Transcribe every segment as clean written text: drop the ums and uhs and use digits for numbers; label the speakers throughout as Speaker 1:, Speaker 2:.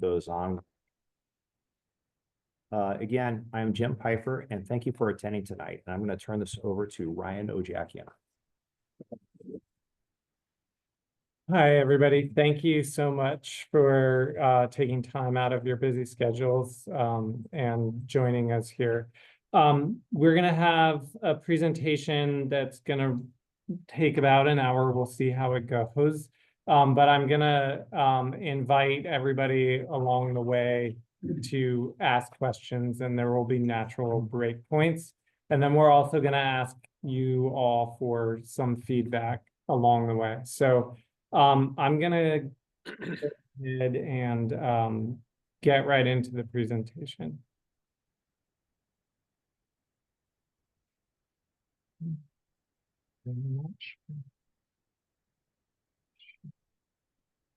Speaker 1: those on. Again, I'm Jim Pfeiffer, and thank you for attending tonight. And I'm going to turn this over to Ryan Ojakian.
Speaker 2: Hi, everybody. Thank you so much for taking time out of your busy schedules and joining us here. We're going to have a presentation that's going to take about an hour. We'll see how it goes. But I'm going to invite everybody along the way to ask questions, and there will be natural break points. And then we're also going to ask you all for some feedback along the way. So I'm going to go ahead and get right into the presentation.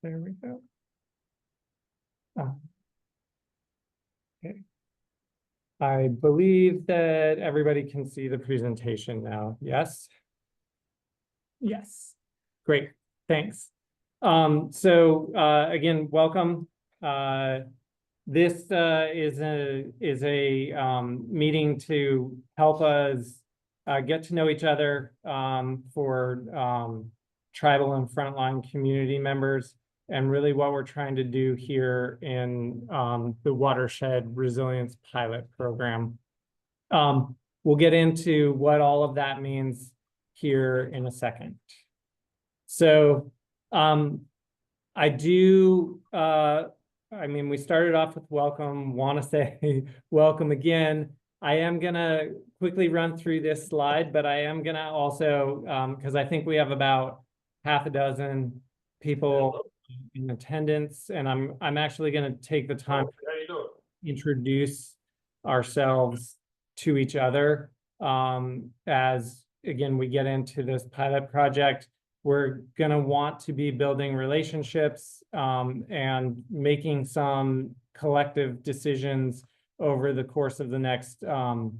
Speaker 2: There we go. Okay. I believe that everybody can see the presentation now. Yes? Yes. Great. Thanks. Again, welcome. This is a meeting to help us get to know each other for tribal and frontline community members, and really what we're trying to do here in the Watershed Resilience Pilot Program. We'll get into what all of that means here in a second. So I mean, we started off with welcome, want to say welcome again. I am going to quickly run through this slide, but I am going to also, because I think we have about half a dozen people in attendance, and I'm actually going to take the time to introduce ourselves to each other as, again, we get into this pilot project. We're going to want to be building relationships and making some collective decisions over the course of the next 12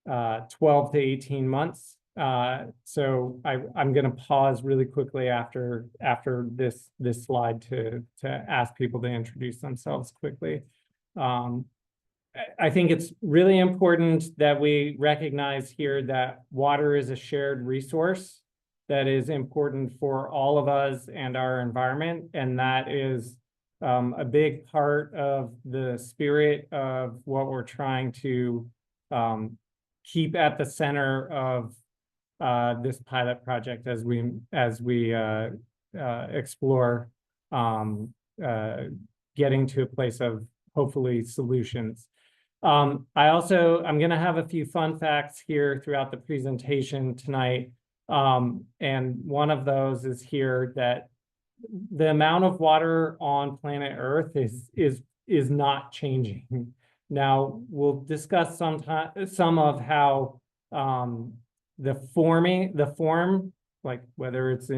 Speaker 2: to 18 months. So I'm going to pause really quickly after this slide to ask people to introduce themselves quickly. I think it's really important that we recognize here that water is a shared resource that is important for all of us and our environment. And that is a big part of the spirit of what we're trying to keep at the center of this pilot project as we explore getting to a place of hopefully solutions. I'm going to have a few fun facts here throughout the presentation tonight. And one of those is here that the amount of water on planet Earth is not changing. Now we'll discuss some of how the form, like whether it's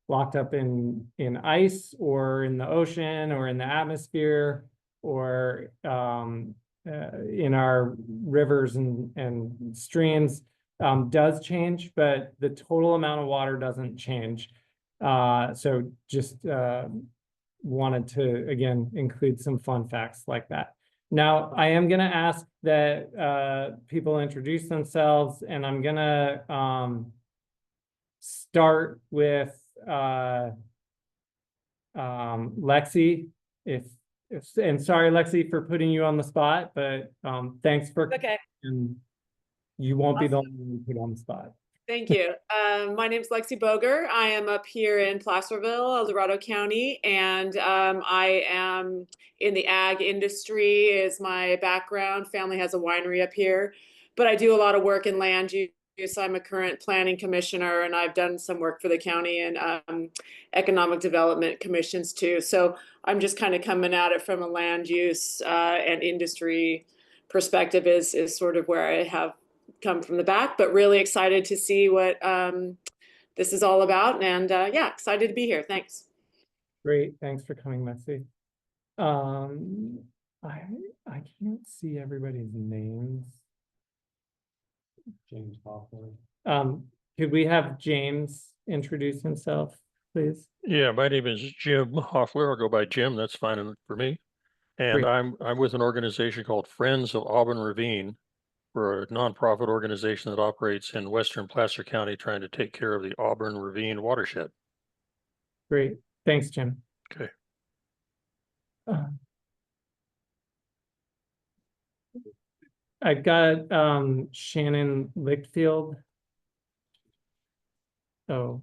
Speaker 2: locked up in ice or in the ocean or in the atmosphere or in our rivers and streams, does change, but the total amount of water doesn't change. So just wanted to, again, include some fun facts like that. Now, I am going to ask that people introduce themselves, and I'm going to start with Lexi. And sorry, Lexi, for putting you on the spot, but thanks for...
Speaker 3: Okay.
Speaker 2: And you won't be the only one put on the spot.
Speaker 3: Thank you. My name is Lexi Boger. I am up here in Placerville, El Dorado County, and I am in the ag industry is my background. Family has a winery up here, but I do a lot of work in land use. I'm a current planning commissioner, and I've done some work for the county and economic development commissions too. So I'm just kind of coming at it from a land use and industry perspective is sort of where I have come from the back, but really excited to see what this is all about. And yeah, excited to be here. Thanks.
Speaker 2: Great. Thanks for coming, Lexi. I can't see everybody's names. James Hawthorne. Could we have James introduce himself? please?
Speaker 4: Yeah, my name is Jim Hoffler. I'll go by Jim. That's fine for me. And
Speaker 2: Great.
Speaker 4: I'm with an organization called Friends of Auburn Ravine. We're a nonprofit organization that operates in western Placer County, trying to take care of the Auburn Ravine watershed.
Speaker 2: Great. Thanks, Jim.
Speaker 4: Okay.
Speaker 2: I've got Shannon Lichtfield. Oh,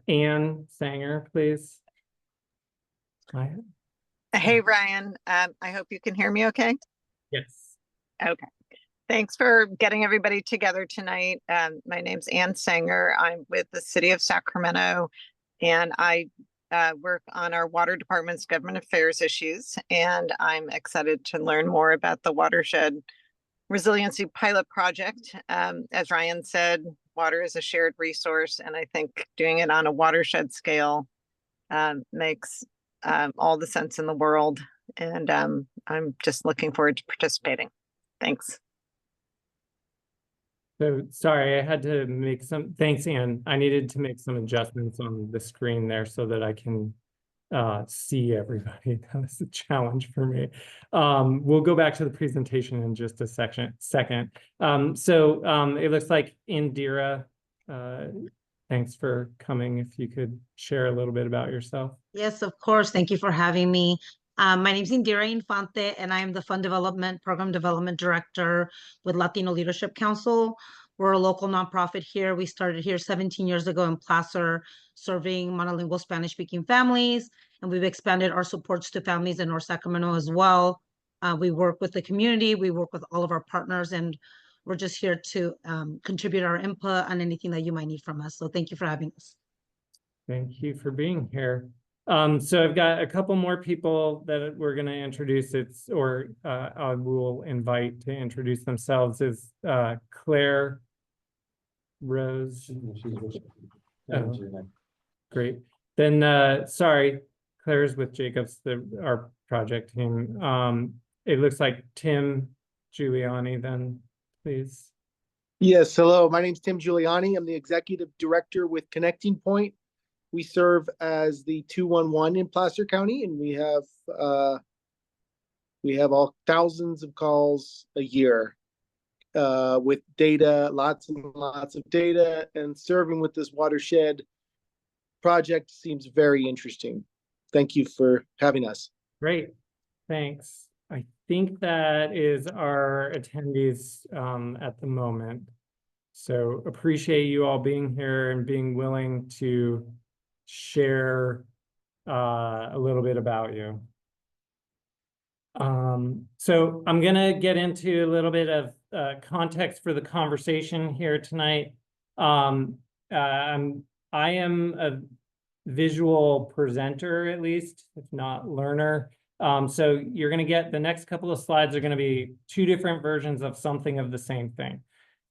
Speaker 2: Ann Sanger, please. Hi.
Speaker 5: Hey, Ryan. I hope you can hear me okay.
Speaker 2: Yes.
Speaker 5: Okay. Thanks for getting everybody together tonight. My name's Ann Sanger. I'm with the City of Sacramento, and I work on our water department's government affairs issues. And I'm excited to learn more about the Watershed Resiliency Pilot Project. As Ryan said, water is a shared resource, and I think doing it on a watershed scale makes all the sense in the world. And I'm just looking forward to participating. Thanks.
Speaker 2: So sorry, I had to make thanks, Ann. I needed to make some adjustments on the screen there so that I can see everybody. That was a challenge for me. We'll go back to the presentation in just a second. It looks like Indira, thanks for coming. If you could share a little bit about yourself.
Speaker 6: Yes, of course. Thank you for having me. My name is Indira Infante, and I am the Fund Development Program Development Director with Latino Leadership Council. We're a local nonprofit here. We started here 17 years ago in Placer, serving monolingual Spanish-speaking families, and we've expanded our supports to families in North Sacramento as well. We work with the community. We work with all of our partners, and we're just here to contribute our input on anything that you might need from us. So thank you for having us.
Speaker 2: Thank you for being here. So I've got a couple more people that we're going to introduce. I will invite to introduce themselves is Claire Rose. Oh, great. Then, sorry, Claire's with Jacobs, our project team. It looks like Tim Giuliani then, please.
Speaker 7: Yes, hello. My name's Tim Giuliani. I'm the executive director with Connecting Point. We serve as the 211 in Placer County, and we have all thousands of calls a year with data, lots and lots of data, and serving with this watershed project seems very interesting. Thank you for having us.
Speaker 2: Great, thanks. I think that is our attendees at the moment. So appreciate you all being here and being willing to share a little bit about you. So I'm gonna get into a little bit of context for the conversation here tonight. I am a visual presenter, at least, if not learner. So you're gonna get the next couple of slides are gonna be two different versions of something of the same thing.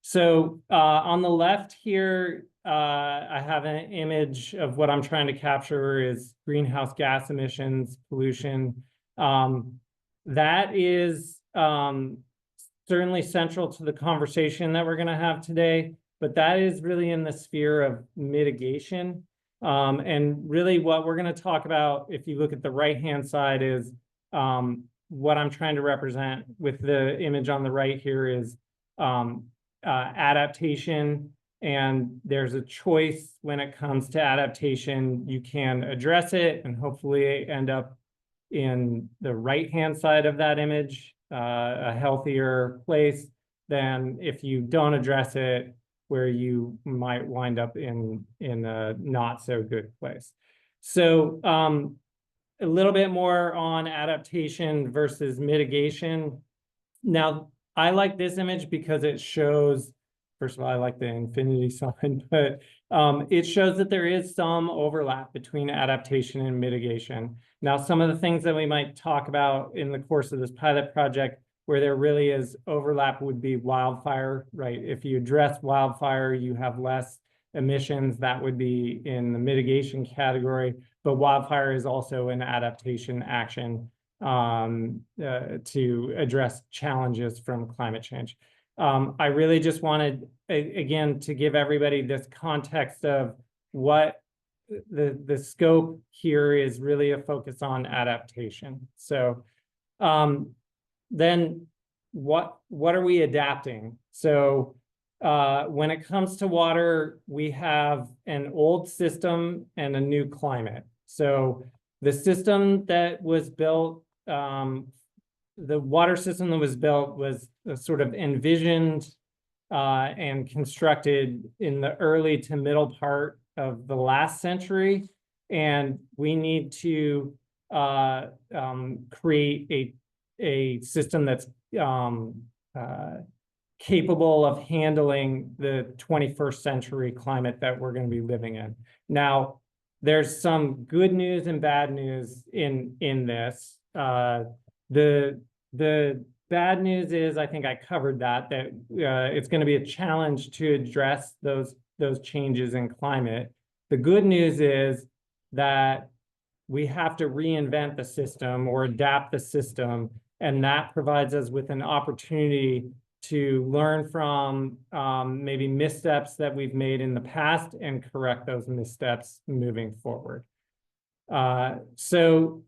Speaker 2: So on the left here, I have an image of what I'm trying to capture is greenhouse gas emissions, pollution. That is certainly central to the conversation that we're going to have today, but that is really in the sphere of mitigation. And really what we're going to talk about, if you look at the right-hand side, is what I'm trying to represent with the image on the right here is adaptation. And there's a choice when it comes to adaptation. You can address it and hopefully end up in the right-hand side of that image, a healthier place than if you don't address it, where you might wind up in a not so good place. So a little bit more on adaptation versus mitigation. Now, I like this image because it shows, first of all, I like the infinity sign, but it shows that there is some overlap between adaptation and mitigation. Now, some of the things that we might talk about in the course of this pilot project where there really is overlap would be wildfire, right? If you address wildfire, you have less emissions. That would be in the mitigation category, but wildfire is also an adaptation action to address challenges from climate change. I really just wanted, again, to give everybody this context of what the scope here is really a focus on adaptation. So then what are we adapting? So when it comes to water, we have an old system and a new climate. So the system that was built, the water system that was built was sort of envisioned and constructed in the early to middle part of the last century. And we need to create a system that's capable of handling the 21st century climate that we're going to be living in. Now, there's some good news and bad news in this. The bad news is, I think I covered that it's going to be a challenge to address those changes in climate. The good news is that we have to reinvent the system or adapt the system, and that provides us with an opportunity to learn from maybe missteps that we've made in the past and correct those missteps moving forward. So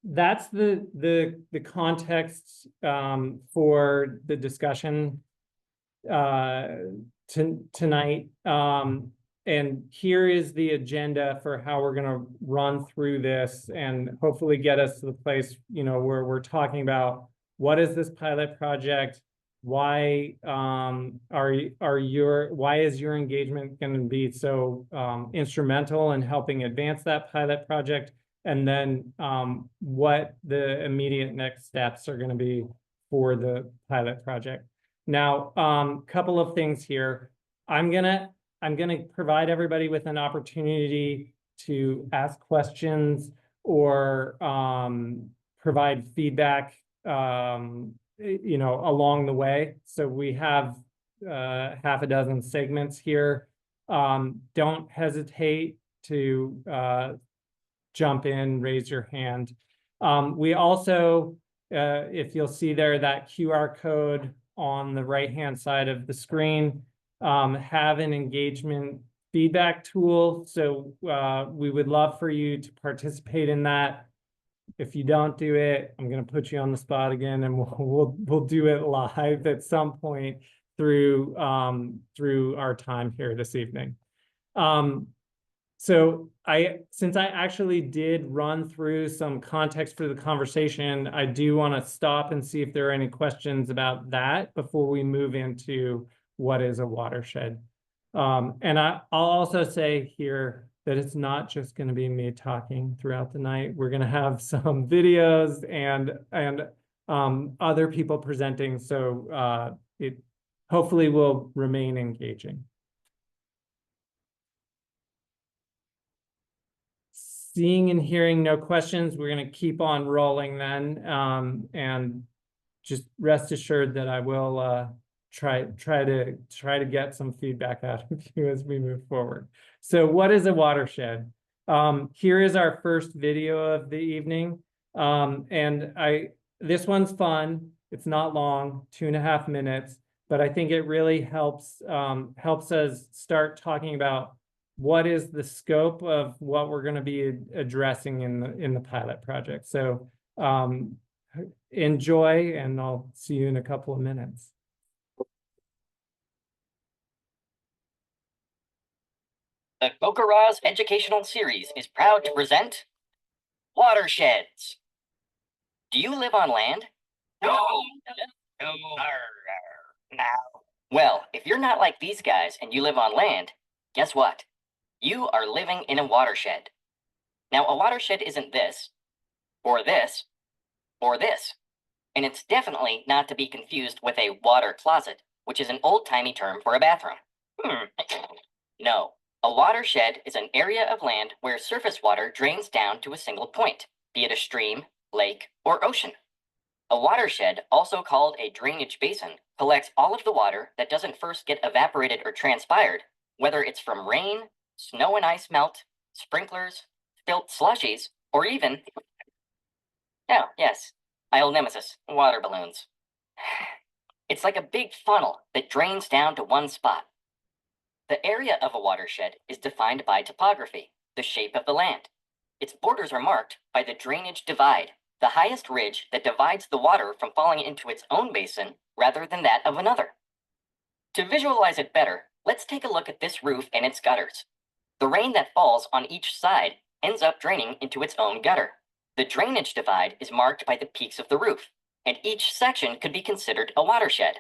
Speaker 2: that's the context for the discussion tonight. And here is the agenda for how we're going to run through this and hopefully get us to the place, you know, where we're talking about what is this pilot project? Why why is your engagement going to be so instrumental in helping advance that pilot project? And then what the immediate next steps are going to be for the pilot project. Now, couple of things here. I'm gonna provide everybody with an opportunity to ask questions or provide feedback, you know, along the way. So we have half a dozen segments here. Don't hesitate to jump in, raise your hand. We also, if you'll see there, that QR code on the right-hand side of the screen, have an engagement feedback tool. So we would love for you to participate in that. If you don't do it, I'm going to put you on the spot again, and we'll do it live at some point through our time here this evening. So since I actually did run through some context for the conversation, I do want to stop and see if there are any questions about that before we move into what is a watershed. And I'll also say here that it's not just going to be me talking throughout the night. We're going to have some videos and other people presenting, so it hopefully will remain engaging. Seeing and hearing no questions, we're going to keep on rolling then, and just rest assured that I will try to get some feedback out of you as we move forward. So what is a watershed? Here is our first video of the evening. And this one's fun. It's not long, 2.5 minutes, but I think it really helps us start talking about what is the scope of what we're going to be addressing in the pilot project. So enjoy, and I'll see you in a couple of minutes.
Speaker 8: The Bocaraz Educational Series is proud to present Watersheds. Do you live on land? No. No. Well, if you're not like these guys and you live on land, guess what? You are living in a watershed. Now, a watershed isn't this, or this, or this. And it's definitely not to be confused with a water closet, which is an old-timey term for a bathroom. No. A watershed is an area of land where surface water drains down to a single point, be it a stream, lake, or ocean. A watershed, also called a drainage basin, collects all of the water that doesn't first get evaporated or transpired, whether it's from rain, snow and ice melt, sprinklers, spilt slushies, or even, oh, yes, I'll nemesis, water balloons. It's like a big funnel that drains down to one spot. The area of a watershed is defined by topography, the shape of the land. Its borders are marked by the drainage divide, the highest ridge that divides the water from falling into its own basin rather than that of another. To visualize it better, let's take a look at this roof and its gutters. The rain that falls on each side ends up draining into its own gutter. The drainage divide is marked by the peaks of the roof, and each section could be considered a watershed.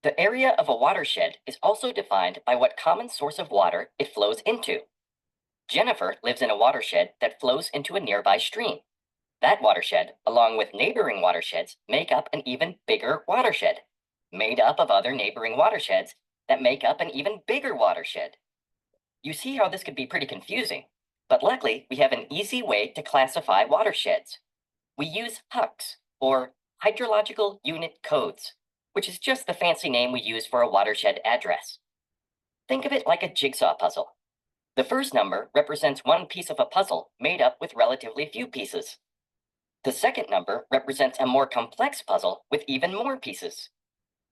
Speaker 8: The area of a watershed is also defined by what common source of water it flows into. Jennifer lives in a watershed that flows into a nearby stream. That watershed, along with neighboring watersheds, make up an even bigger watershed, made up of other neighboring watersheds that make up an even bigger watershed. You see how this could be pretty confusing, but luckily we have an easy way to classify watersheds. We use HUCs, or Hydrological Unit Codes, which is just the fancy name we use for a watershed address. Think of it like a jigsaw puzzle. The first number represents one piece of a puzzle made up with relatively few pieces. The second number represents a more complex puzzle with even more pieces.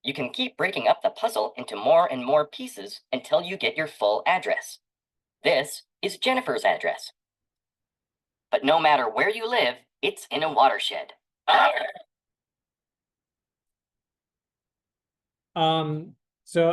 Speaker 8: You can keep breaking up the puzzle into more and more pieces until you get your full address. This is Jennifer's address. But no matter where you live, it's in a watershed.
Speaker 2: So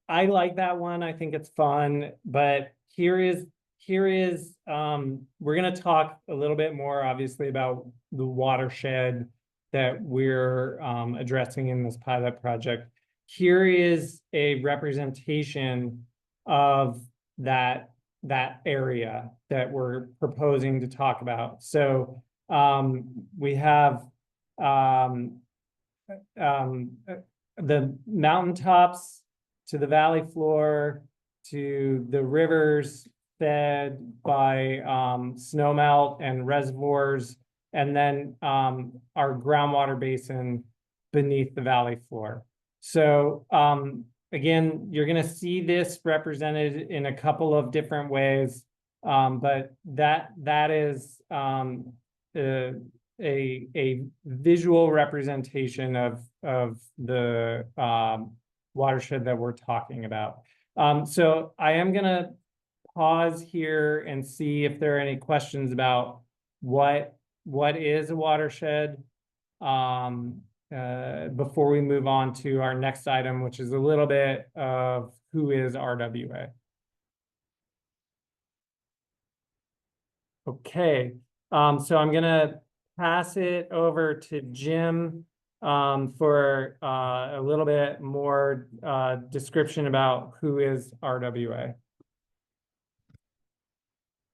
Speaker 2: I like that one. I think it's fun, but here is we're going to talk a little bit more obviously about the watershed that we're addressing in this pilot project. Here is a representation of that area that we're proposing to talk about. So we have the mountaintops to the valley floor to the rivers fed by snowmelt and reservoirs, and then our groundwater basin beneath the valley floor. So again, you're going to see this represented in a couple of different ways, but that is a visual representation of the watershed that we're talking about. So I am going to pause here and see if there are any questions about what is a watershed before we move on to our next item, which is a little bit of who is RWA. Okay, so I'm gonna pass it over to Jim for a little bit more description about who is RWA.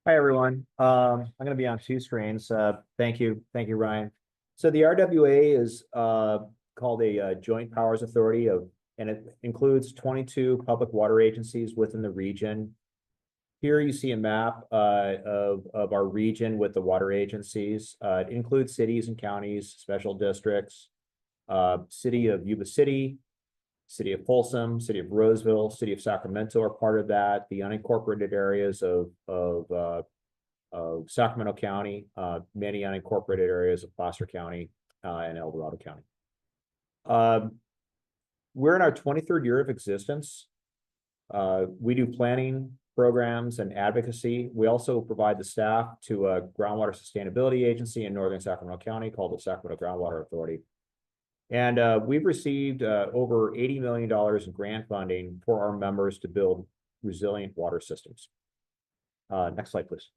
Speaker 1: Hi, everyone. I'm going to be on two screens. Thank you, Ryan. So the RWA is called a Joint Powers Authority and it includes 22 public water agencies within the region. Here you see a map of our region with the water agencies. It includes cities and counties, special districts, City of Yuba City, City of Folsom, City of Roseville, City of Sacramento are part of that. The unincorporated areas of Sacramento County, many unincorporated areas of Placer County and El Dorado County. We're in our 23rd year of existence. We do planning programs and advocacy. We also provide the staff to a groundwater sustainability agency in Northern Sacramento County called the Sacramento Groundwater Authority. And we've received over $80 million in grant funding for our members to build resilient water systems. Next slide, please.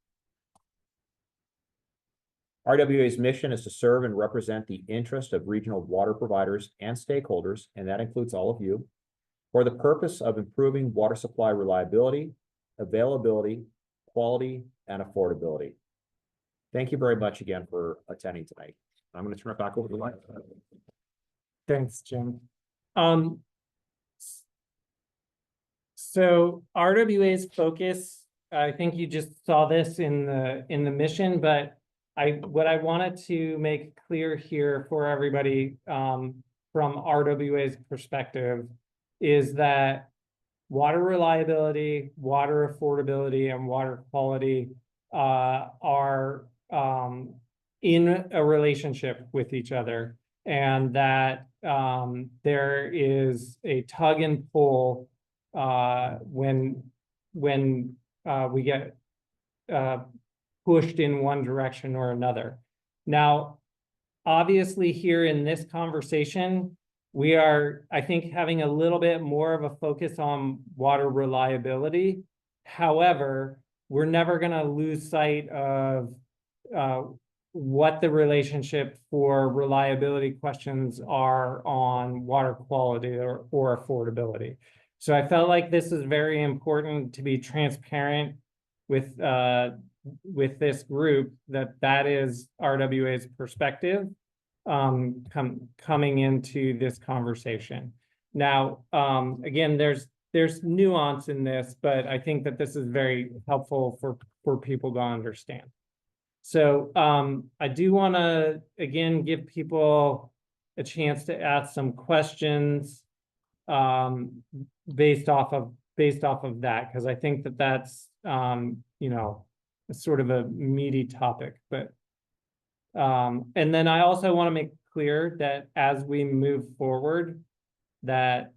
Speaker 1: RWA's mission is to serve and represent the interest of regional water providers and stakeholders, and that includes all of you, for the purpose of improving water supply reliability, availability, quality, and affordability. Thank you very much again for attending tonight. I'm going to turn it back over to Ryan.
Speaker 2: Thanks, Jim. So RWA's focus, I think you just saw this in the mission, but what I wanted to make clear here for everybody from RWA's perspective is that water reliability, water affordability, and water quality are in a relationship with each other, and that there is a tug and pull when we get pushed in one direction or another. Now, obviously here in this conversation, we are, I think, having a little bit more of a focus on water reliability. However, we're never going to lose sight of what the relationship for reliability questions are on water quality or affordability. So I felt like this is very important to be transparent with this group, that is RWA's perspective coming into this conversation. Now, again, there's nuance in this, but I think that this is very helpful for people to understand. So I do want to, again, give people a chance to ask some questions based off of that, because I think that that's, you know, sort of a meaty topic. But and then I also want to make clear that as we move forward, that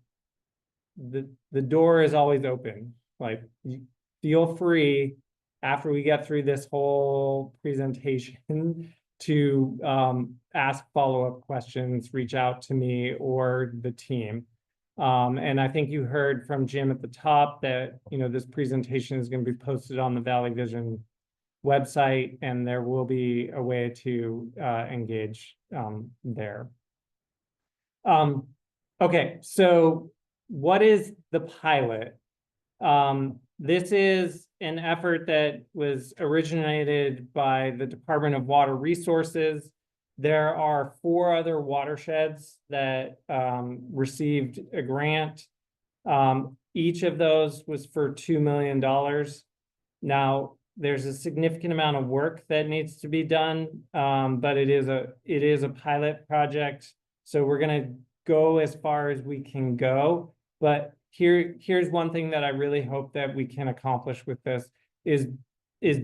Speaker 2: the door is always open. Like, you feel free after we get through this whole presentation to ask follow-up questions, reach out to me or the team. And I think you heard from Jim at the top that, you know, this presentation is going to be posted on the Valley Vision website, and there will be a way to engage there. Okay, so what is the pilot? This is an effort that was originated by the Department of Water Resources. There are 4 other watersheds that received a grant. Each of those was for $2 million. Now, there's a significant amount of work that needs to be done, but it is a pilot project. So we're going to go as far as we can go. But here's one thing that I really hope that we can accomplish with this is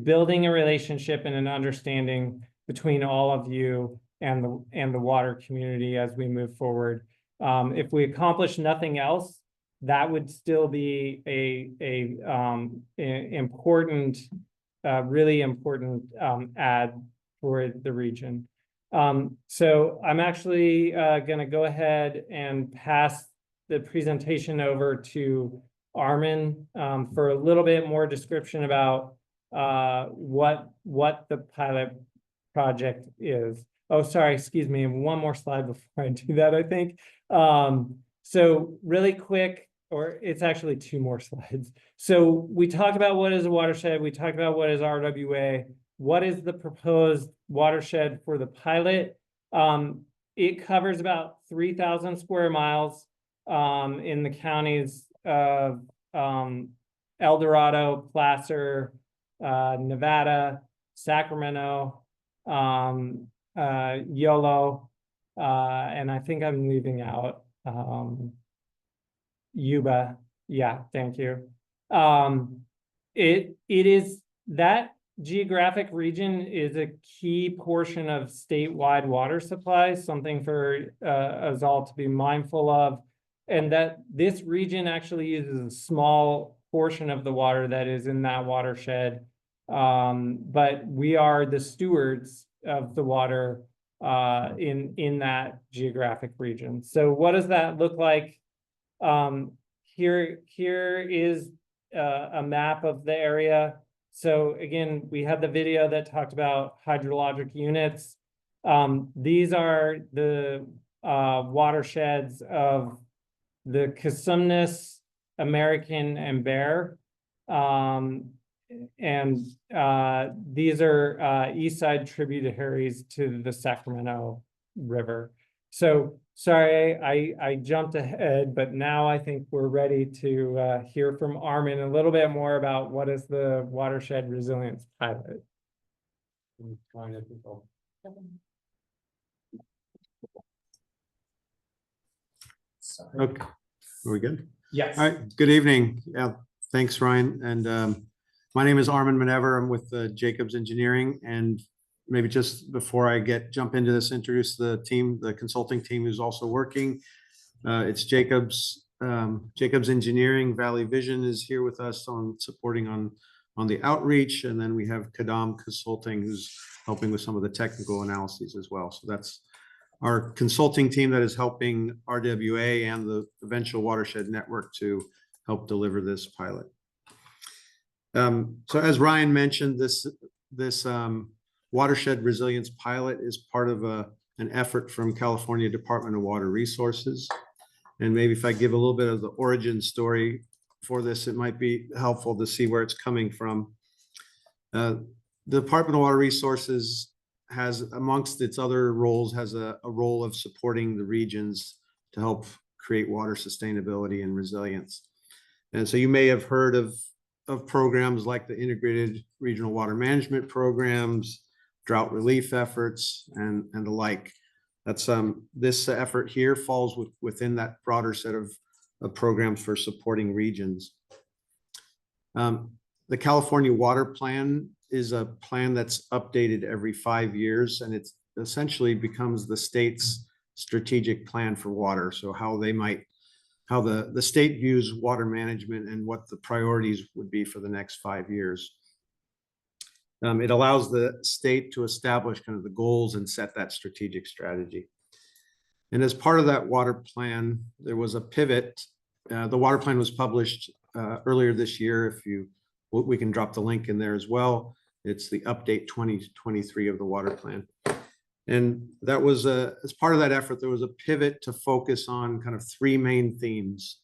Speaker 2: building a relationship and an understanding between all of you and the water community as we move forward. If we accomplish nothing else, that would still be a important, really important ad for the region. So I'm actually going to go ahead and pass the presentation over to Armin for a little bit more description about what the pilot project is. Oh, sorry, excuse me. One more slide before I do that, I think. So really quick, or it's actually 2 more slides. So we talked about what is a watershed. We talked about what is RWA. What is the proposed watershed for the pilot? It covers about 3,000 square miles in the counties of El Dorado, Placer, Nevada, Sacramento, Yolo, and I think I'm leaving out Yuba. Yeah, thank you. It is that geographic region is a key portion of statewide water supply, something for us all to be mindful of, and that this region actually uses a small portion of the water that is in that watershed, but we are the stewards of the water in that geographic region. So what does that look like? Here is a map of the area. So again, we had the video that talked about hydrologic units. These are the watersheds of the Cosumnes, American, and Bear. And these are east side tributaries to the Sacramento River. So sorry, I jumped ahead, but now I think we're ready to hear from Armin a little bit more about what is the Watershed Resilience Pilot.
Speaker 9: Okay, are we good?
Speaker 2: Yes.
Speaker 9: All right, good evening. Yeah, thanks, Ryan. And my name is Armin Manever. I'm with Jacobs Engineering. And maybe just before I jump into this, introduce the team, the consulting team who's also working. It's Jacobs Jacobs Engineering, Valley Vision is here with us on supporting on the outreach. And then we have Kadam Consulting, who's helping with some of the technical analyses as well. So that's our consulting team that is helping RWA and the Eventual Watershed Network to help deliver this pilot. So as Ryan mentioned, this watershed resilience pilot is part of an effort from California Department of Water Resources. And maybe if I give a little bit of the origin story for this, it might be helpful to see where it's coming from. The Department of Water Resources has, amongst its other roles, has a role of supporting the regions to help create water sustainability and resilience. And so you may have heard of programs like the Integrated Regional Water Management Programs, drought relief efforts, and the like. That's this effort here falls within that broader set of programs for supporting regions. The California Water Plan is a plan that's updated every 5 years, and it essentially becomes the state's strategic plan for water. So how the state views water management and what the priorities would be for the next 5 years. It allows the state to establish kind of the goals and set that strategic strategy. And as part of that water plan, there was a pivot. The water plan was published earlier this year. We can drop the link in there as well. It's the update 2023 of the water plan. And that was as part of that effort, there was a pivot to focus on kind of 3 main themes.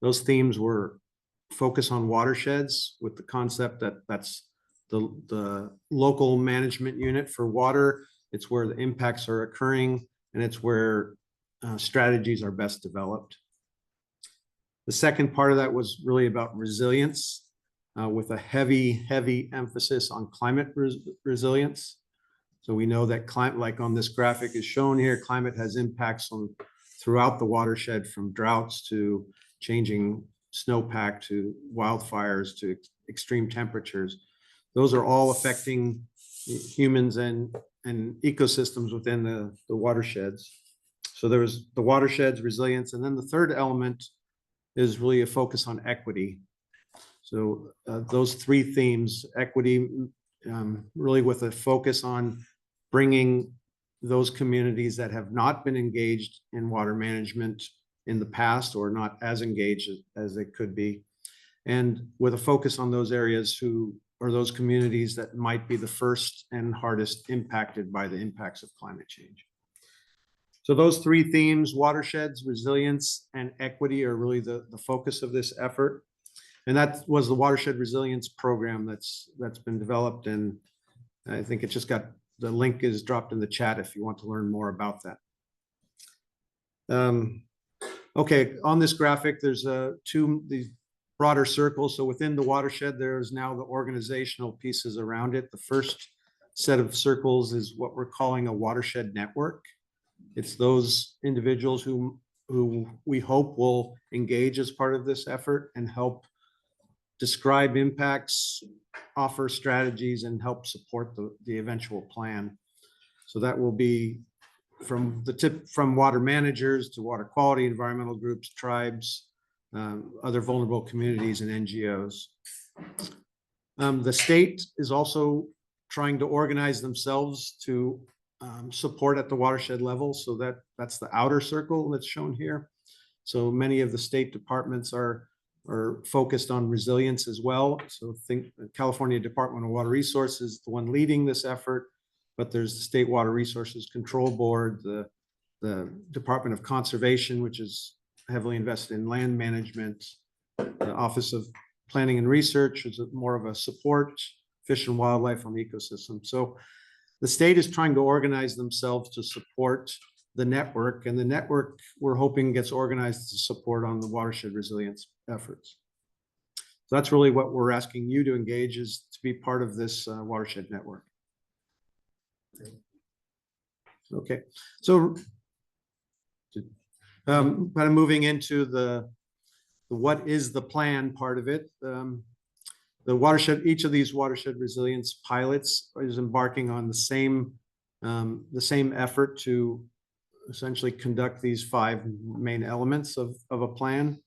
Speaker 9: Those themes were focus on watersheds, with the concept that that's the local management unit for water. It's where the impacts are occurring, and it's where strategies are best developed. The second part of that was really about resilience, with a heavy emphasis on climate resilience. So we know that climate, like on this graphic is shown here, climate has impacts throughout the watershed, from droughts to changing snowpack to wildfires to extreme temperatures. Those are all affecting humans and ecosystems within the watersheds. So there was the watersheds, resilience, and then the third element is really a focus on equity. So those 3 themes, equity, really with a focus on bringing those communities that have not been engaged in water management in the past, or not as engaged as they could be, and with a focus on those areas who are those communities that might be the first and hardest impacted by the impacts of climate change. So those 3 themes, watersheds, resilience, and equity, are really the focus of this effort. And that was the Watershed Resilience Program that's been developed. And I think it just got, the link is dropped in the chat if you want to learn more about that. Okay, on this graphic, there's these broader circles. So within the watershed, there's now the organizational pieces around it. The first set of circles is what we're calling a watershed network. It's those individuals who we hope will engage as part of this effort and help describe impacts, offer strategies, and help support the eventual plan. So that will be from water managers to water quality, environmental groups, tribes, other vulnerable communities, and NGOs. The state is also trying to organize themselves to support at the watershed level. So that's the outer circle that's shown here. So many of the state departments are focused on resilience as well. So think the California Department of Water Resources, the one leading this effort, but there's the State Water Resources Control Board, the Department of Conservation, which is heavily invested in land management, the Office of Planning and Research, which is more of a support, fish and wildlife on the ecosystem. So the state is trying to organize themselves to support the network, and the network we're hoping gets organized to support on the watershed resilience efforts. So that's really what we're asking you to engage, is to be part of this watershed network. Okay, so kind of moving into the what is the plan part of it. The watershed, each of these watershed resilience pilots is embarking on the same effort to essentially conduct these 5 main elements of a plan.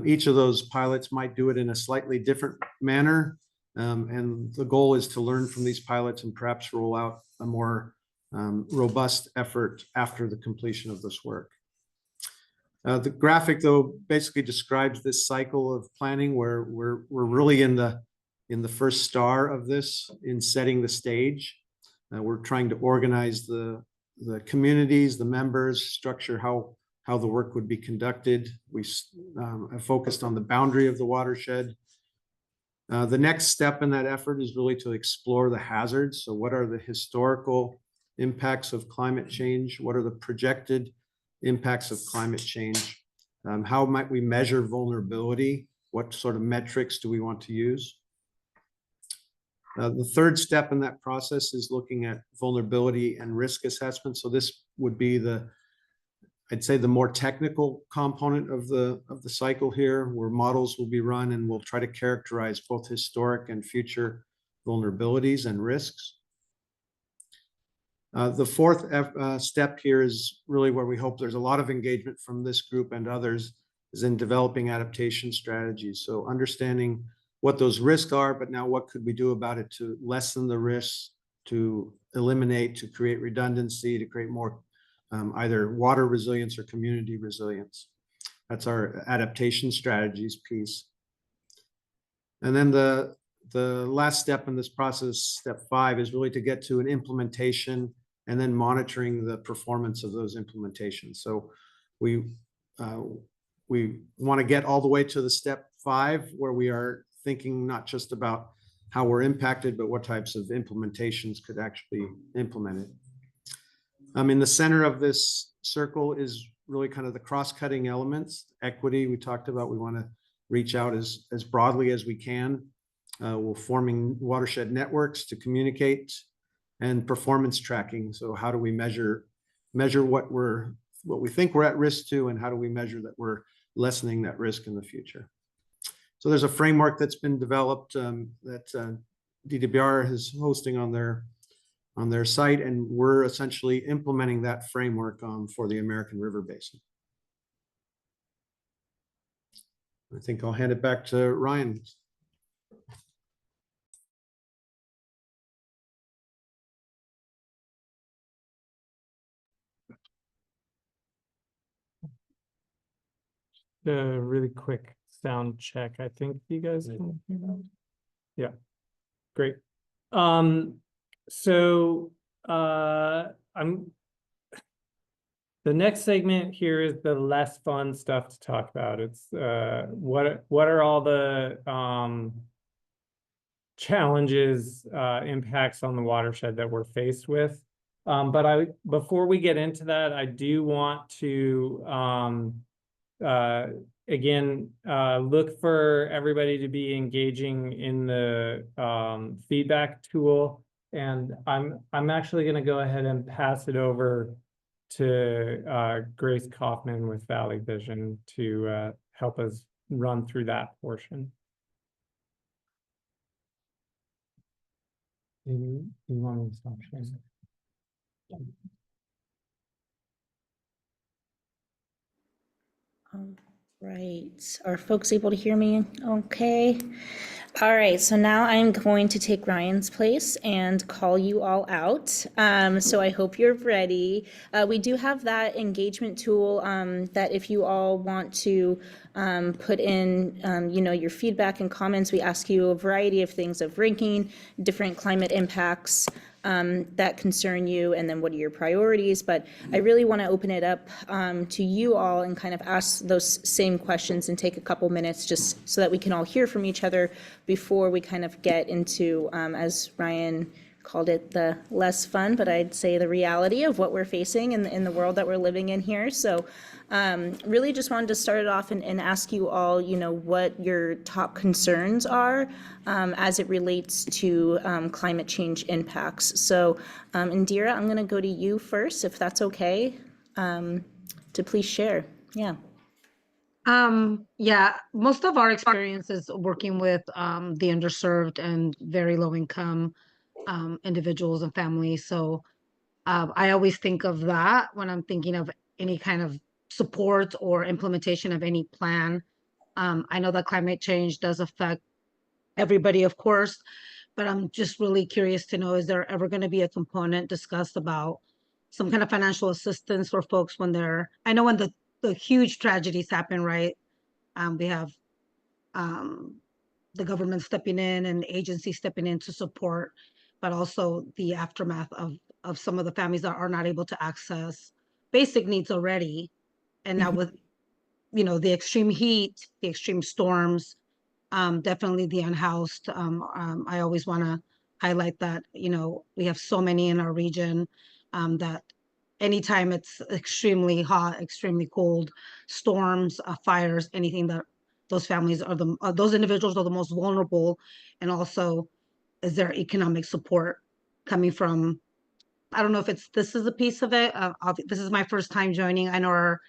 Speaker 9: Each of those pilots might do it in a slightly different manner. And the goal is to learn from these pilots and perhaps roll out a more robust effort after the completion of this work. The graphic, though, basically describes this cycle of planning where we're really in the first star of this, in setting the stage. We're trying to organize the communities, the members, structure how the work would be conducted. We have focused on the boundary of the watershed. The next step in that effort is really to explore the hazards. So what are the historical impacts of climate change? What are the projected impacts of climate change? How might we measure vulnerability? What sort of metrics do we want to use? The third step in that process is looking at vulnerability and risk assessment. So this would be I'd say the more technical component of the cycle here, where models will be run and we'll try to characterize both historic and future vulnerabilities and risks. The fourth step here is really where we hope there's a lot of engagement from this group and others, is in developing adaptation strategies. So understanding what those risks are, but now what could we do about it to lessen the risks, to eliminate, to create redundancy, to create more either water resilience or community resilience. That's our adaptation strategies piece. And then the last step in this process, step 5, is really to get to an implementation and then monitoring the performance of those implementations. So we want to get all the way to the step 5, where we are thinking not just about how we're impacted, but what types of implementations could actually implement it. In the center of this circle is really kind of the cross-cutting elements. Equity, we talked about, we want to reach out as broadly as we can. We're forming watershed networks to communicate, and performance tracking. So how do we measure what we think we're at risk to, and how do we measure that we're lessening that risk in the future? So there's a framework that's been developed that DWR is hosting on their site, and we're essentially implementing that framework for the American River Basin. I think I'll hand it back to Ryan.
Speaker 2: A really quick sound check. I think you guys can hear that. Yeah, great. So the next segment here is the less fun stuff to talk about. It's what are all the challenges, impacts on the watershed that we're faced with. But before we get into that, I do want to again, look for everybody to be engaging in the feedback tool. And I'm actually going to go ahead and pass it over to Grace Kaufman with Valley Vision to help us run through that portion. You want me to stop sharing?
Speaker 10: Right. Are folks able to hear me? Okay. All right. So now I'm going to take Ryan's place and call you all out. So I hope you're ready. We do have that engagement tool that if you all want to put in, your feedback and comments, we ask you a variety of things of ranking different climate impacts that concern you, and then what are your priorities. But I really want to open it up to you all and kind of ask those same questions and take a couple minutes just so that we can all hear from each other before we kind of get into, as Ryan called it, the less fun, but I'd say the reality of what we're facing in the world that we're living in here. So really just wanted to start it off and ask you all, what your top concerns are as it relates to climate change impacts. So Indira, I'm going to go to you first, if that's okay, to please share. Yeah.
Speaker 6: Yeah, most of our experience is working with the underserved and very low income individuals and families. So I always think of that when I'm thinking of any kind of support or implementation of any plan. I know that climate change does affect everybody, of course, but I'm just really curious to know, is there ever going to be a component discussed about some kind of financial assistance for folks when I know when the huge tragedies happen, right? We have um, the government stepping in and agencies stepping in to support, but also the aftermath of some of the families that are not able to access basic needs already. And now with, the extreme heat, the extreme storms, definitely the unhoused. I always want to highlight that, we have so many in our region, that anytime it's extremely hot, extremely cold, storms, fires, anything, that those families those individuals are the most vulnerable. And also, is there economic support coming from, I don't know if this is a piece of it. This is my first time joining. I know our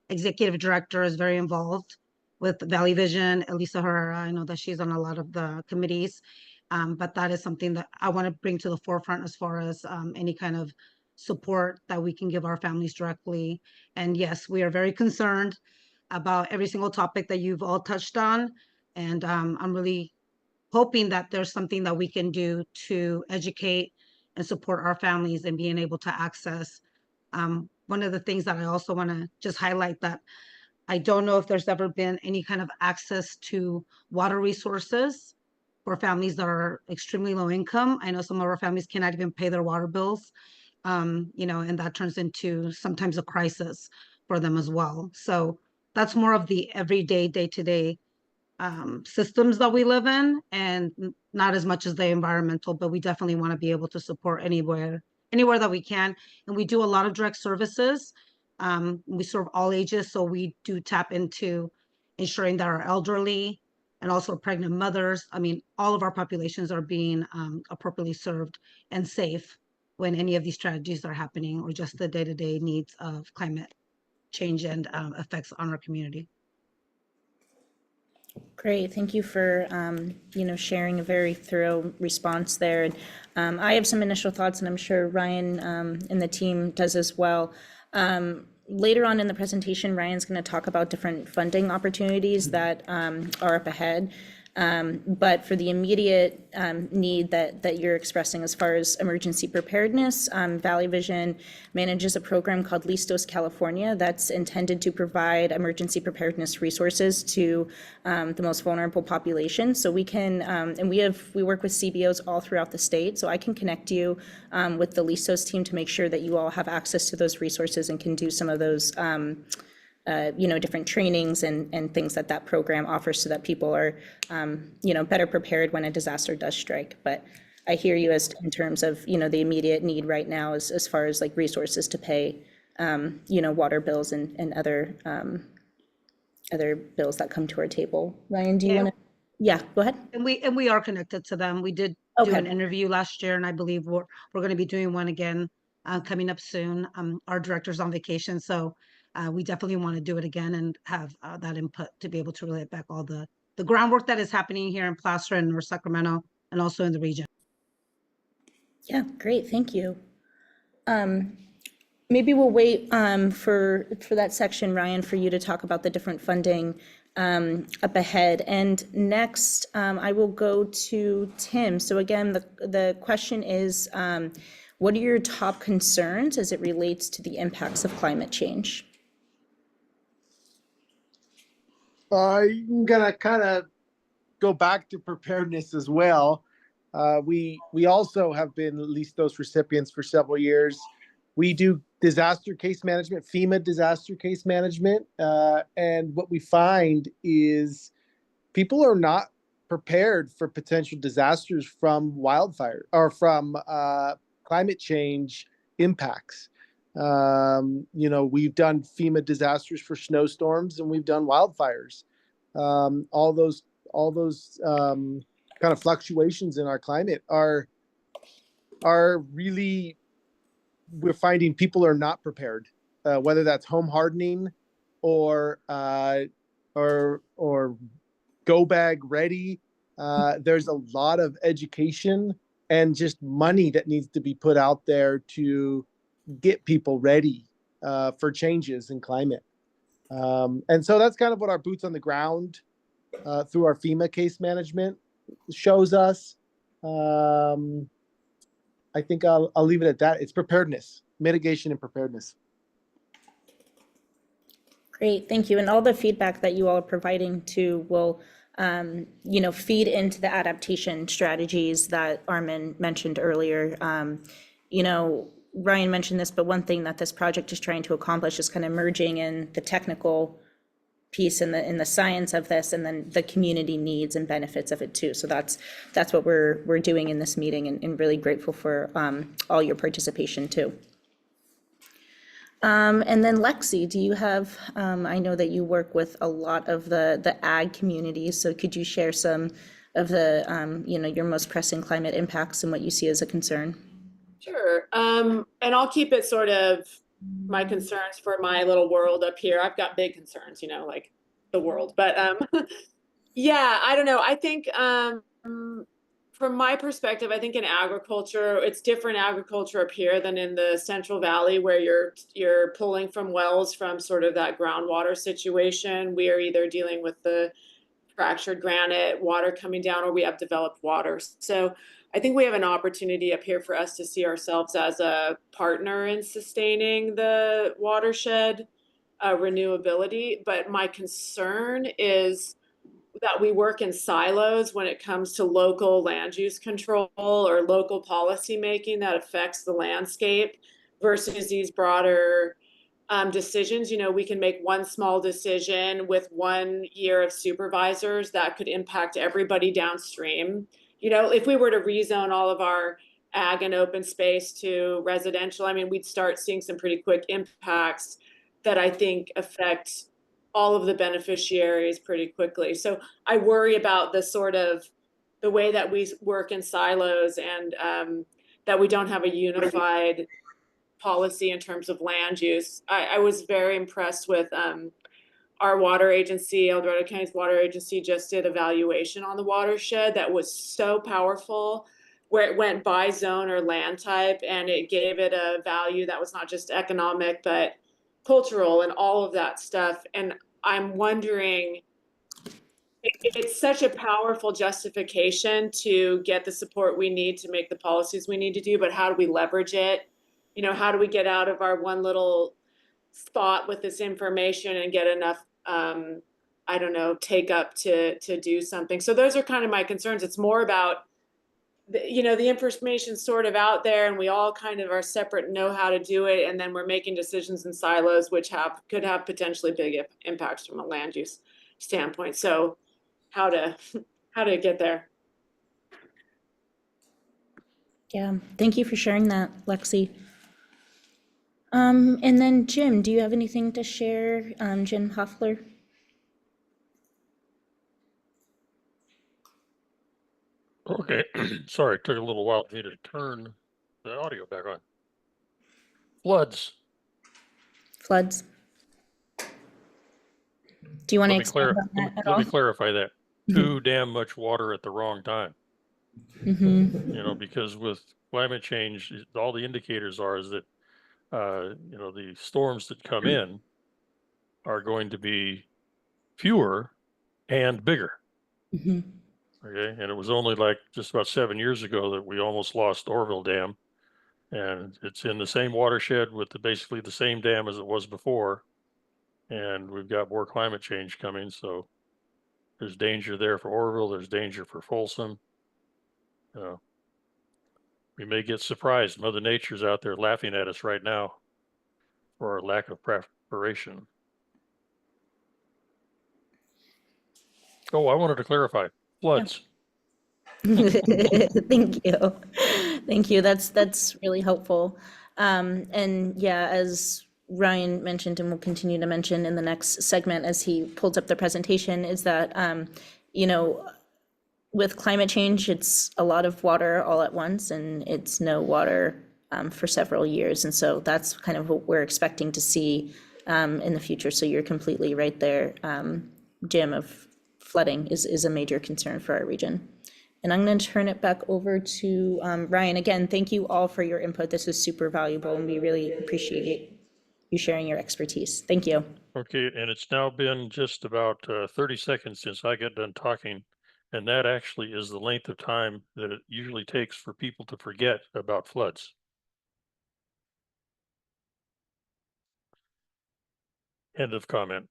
Speaker 6: executive director is very involved with Valley Vision. Elisa Herrera, I know that she's on a lot of the committees, but that is something that I want to bring to the forefront as far as any kind of support that we can give our families directly. And yes, we are very concerned about every single topic that you've all touched on. And I'm really hoping that there's something that we can do to educate and support our families and being able to access. One of the things that I also want to just highlight, that I don't know if there's ever been any kind of access to water resources for families that are extremely low income. I know some of our families cannot even pay their water bills, and that turns into sometimes a crisis for them as well. So that's more of the everyday, day-to-day systems that we live in, and not as much as the environmental, but we definitely want to be able to support anywhere that we can. And we do a lot of direct services. We serve all ages, so we do tap into ensuring that our elderly and also pregnant mothers, I mean, all of our populations are being appropriately served and safe when any of these tragedies are happening, or just the day-to-day needs of climate change and effects on our community.
Speaker 10: Great, thank you for, sharing a very thorough response there. And I have some initial thoughts, and I'm sure Ryan and the team does as well. Later on in the presentation, Ryan's going to talk about different funding opportunities that are up ahead. But for the immediate need that you're expressing as far as emergency preparedness, Valley Vision manages a program called Listos California that's intended to provide emergency preparedness resources to the most vulnerable population. So we can, and we work with CBOs all throughout the state, so I can connect you with the Listos team to make sure that you all have access to those resources and can do some of those different trainings and things that program offers, so that people are, better prepared when a disaster does strike. But I hear you in terms of, the immediate need right now as far as like resources to pay, water bills and other bills that come to our table. Ryan, do you want to? Yeah, go ahead.
Speaker 6: And we are connected to them. We did do an interview last year, and I believe we're going to be doing one again coming up soon. Our director's on vacation, so we definitely want to do it again and have that input to be able to relate back all the groundwork that is happening here in Placer and North Sacramento, and also in the region.
Speaker 10: Yeah, great, thank you. Maybe we'll wait for that section, Ryan, for you to talk about the different funding up ahead. And next, I will go to Tim. So again, the question is, what are your top concerns as it relates to the impacts of climate change?
Speaker 7: I'm gonna kind of go back to preparedness as well. We also have been Listos recipients for several years. We do disaster case management, FEMA disaster case management, and what we find is people are not prepared for potential disasters from wildfire or from climate change impacts. We've done FEMA disasters for snowstorms, and we've done wildfires. All those kind of fluctuations in our climate are really, we're finding people are not prepared, whether that's home hardening or go bag ready. There's a lot of education and just money that needs to be put out there to get people ready for changes in climate. And so that's kind of what our boots on the ground through our FEMA case management shows us. I think I'll leave it at that. It's preparedness, mitigation and preparedness.
Speaker 10: Great, thank you. And all the feedback that you all are providing too will, feed into the adaptation strategies that Armin mentioned earlier. Ryan mentioned this, but one thing that this project is trying to accomplish is kind of merging in the technical piece and the science of this, and then the community needs and benefits of it too. So that's what we're doing in this meeting, and really grateful for all your participation too. And then Lexi, do you have, I know that you work with a lot of the ag communities, so could you share some of the, your most pressing climate impacts and what you see as a concern?
Speaker 3: Sure. And I'll keep it sort of my concerns for my little world up here. I've got big concerns, like the world, but yeah, I don't know. I think from my perspective, I think in agriculture, it's different agriculture up here than in the Central Valley, where you're pulling from wells from sort of that groundwater situation. We are either dealing with the fractured granite, water coming down, or we have developed water. So I think we have an opportunity up here for us to see ourselves as a partner in sustaining the watershed renewability. But my concern is that we work in silos when it comes to local land use control or local policy making that affects the landscape versus these broader decisions. We can make one small decision with 1 year of supervisors that could impact everybody downstream. If we were to rezone all of our ag and open space to residential, we'd start seeing some pretty quick impacts that I think affect all of the beneficiaries pretty quickly. So I worry about the way that we work in silos, and that we don't have a unified policy in terms of land use. I was very impressed with our water agency. El Dorado County's water agency just did evaluation on the watershed that was so powerful, where it went by zone or land type, and it gave it a value that was not just economic, but cultural and all of that stuff. And I'm wondering, it's such a powerful justification to get the support we need to make the policies we need to do, but how do we leverage it? How do we get out of our one little spot with this information and get enough, take up to do something? So those are kind of my concerns. It's more about, the information's sort of out there, and we all kind of are separate and know how to do it. And then we're making decisions in silos, which could have potentially big impacts from a land use standpoint. So how to get there.
Speaker 10: Yeah, thank you for sharing that, Lexi. And then Jim, do you have anything to share? Jim Hoffler?
Speaker 4: Okay, sorry, it took a little while for me to turn the audio back on. Floods.
Speaker 10: Do you want to expand on that at all?
Speaker 4: Let me clarify that. Too damn much water at the wrong time. Because with climate change, all the indicators is that, the storms that come in are going to be fewer and bigger. Okay, and it was only like just about 7 years ago that we almost lost Orville Dam, and it's in the same watershed with basically the same dam as it was before, and we've got more climate change coming, so there's danger there for Orville, there's danger for Folsom. We may get surprised. Mother Nature's out there laughing at us right now for our lack of preparation. Oh, I wanted to clarify. Floods.
Speaker 10: Thank you. That's really helpful. And yeah, as Ryan mentioned, and will continue to mention in the next segment as he pulls up the presentation, is that with climate change, it's a lot of water all at once, and it's no water for several years. And so that's kind of what we're expecting to see in the future. So you're completely right there, Jim, of flooding is a major concern for our region. And I'm going to turn it back over to Ryan. Again, thank you all for your input. This is super valuable, and we really appreciate you sharing your expertise. Thank you.
Speaker 4: Okay, and it's now been just about 30 seconds since I got done talking. And that actually is the length of time that it usually takes for people to forget about floods. End of comment.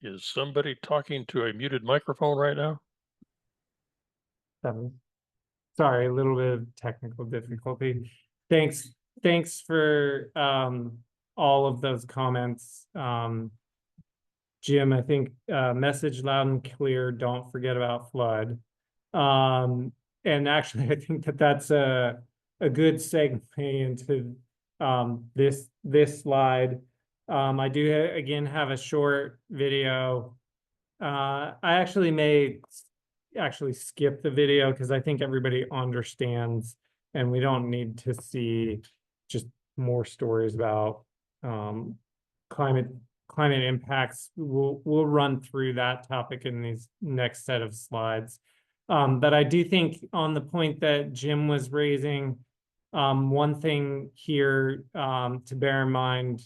Speaker 4: Is somebody talking to a muted microphone right now?
Speaker 2: Sorry, a little bit of technical difficulty. Thanks for all of those comments. Jim, I think message loud and clear, don't forget about flood. And actually, I think that that's a good segue into this slide. I do again have a short video. I actually may skip the video because I think everybody understands, and we don't need to see just more stories about climate impacts. We'll run through that topic in these next set of slides. But I do think on the point that Jim was raising, one thing here to bear in mind,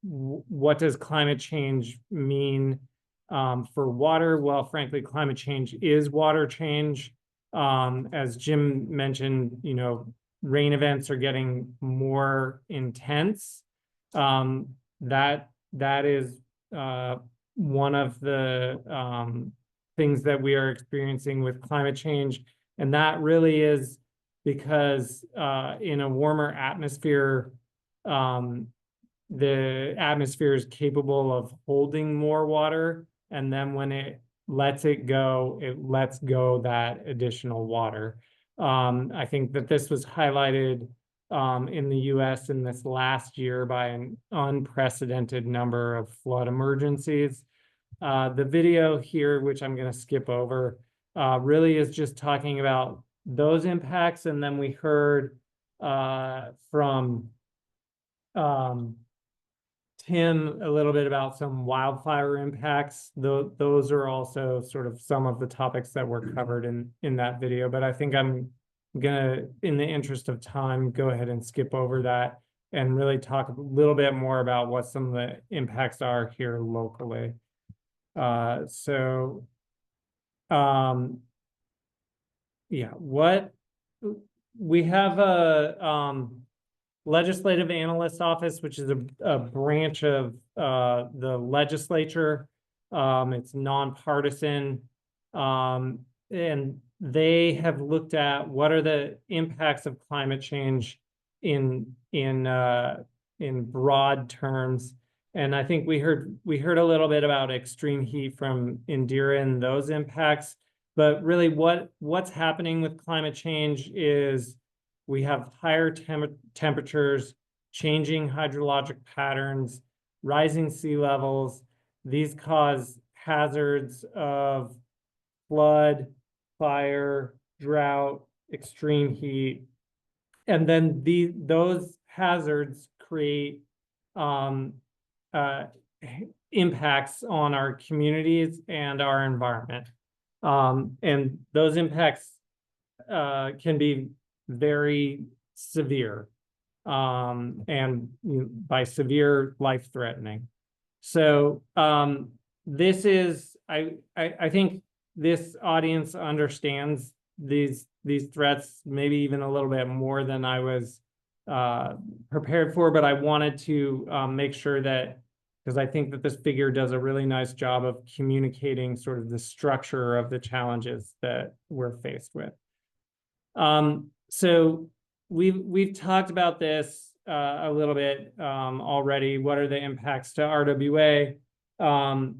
Speaker 2: what does climate change mean for water? Well, frankly, climate change is water change. As Jim mentioned, you know, rain events are getting more intense. That is one of the things that we are experiencing with climate change. And that really is because in a warmer atmosphere, the atmosphere is capable of holding more water. And then when it lets go that additional water. I think that this was highlighted in the US in this last year by an unprecedented number of flood emergencies. The video here, which I'm going to skip over, really is just talking about those impacts. And then we heard from Tim a little bit about some wildfire impacts. Those are also sort of some of the topics that were covered in that video. But I think I'm gonna, in the interest of time, go ahead and skip over that and really talk a little bit more about what some of the impacts are here locally. Yeah, what we have a legislative analyst office, which is a branch of the legislature. It's nonpartisan, and they have looked at what are the impacts of climate change in broad terms. And I think we heard a little bit about extreme heat from Indira and those impacts. But really, what's happening with climate change is we have higher temperatures, changing hydrologic patterns, rising sea levels. These cause hazards of flood, fire, drought, extreme heat. And then those hazards create impacts on our communities and our environment. And those impacts can be very severe, and by severe, life-threatening. So this is, I think this audience understands these threats maybe even a little bit more than I was prepared for, but I wanted to make sure that, because I think that this figure does a really nice job of communicating sort of the structure of the challenges that we're faced with. So we've talked about this a little bit already. What are the impacts to RWA? I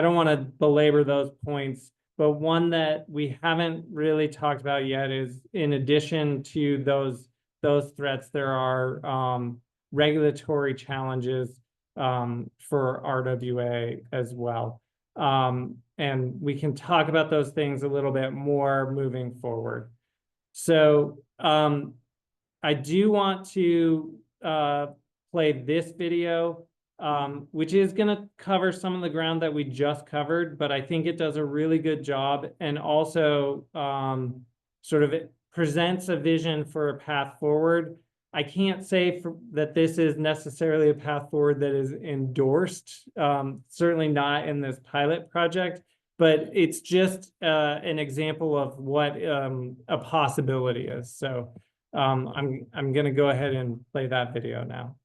Speaker 2: don't want to belabor those points, but one that we haven't really talked about yet is, in addition to those threats, there are regulatory challenges for RWA as well. And we can talk about those things a little bit more moving forward. So I do want to play this video, which is going to cover some of the ground that we just covered, but I think it does a really good job, and also sort of it presents a vision for a path forward. I can't say that this is necessarily a path forward that is endorsed, certainly not in this pilot project, but it's just an example of what a possibility is. So I'm going to go ahead and play that video now.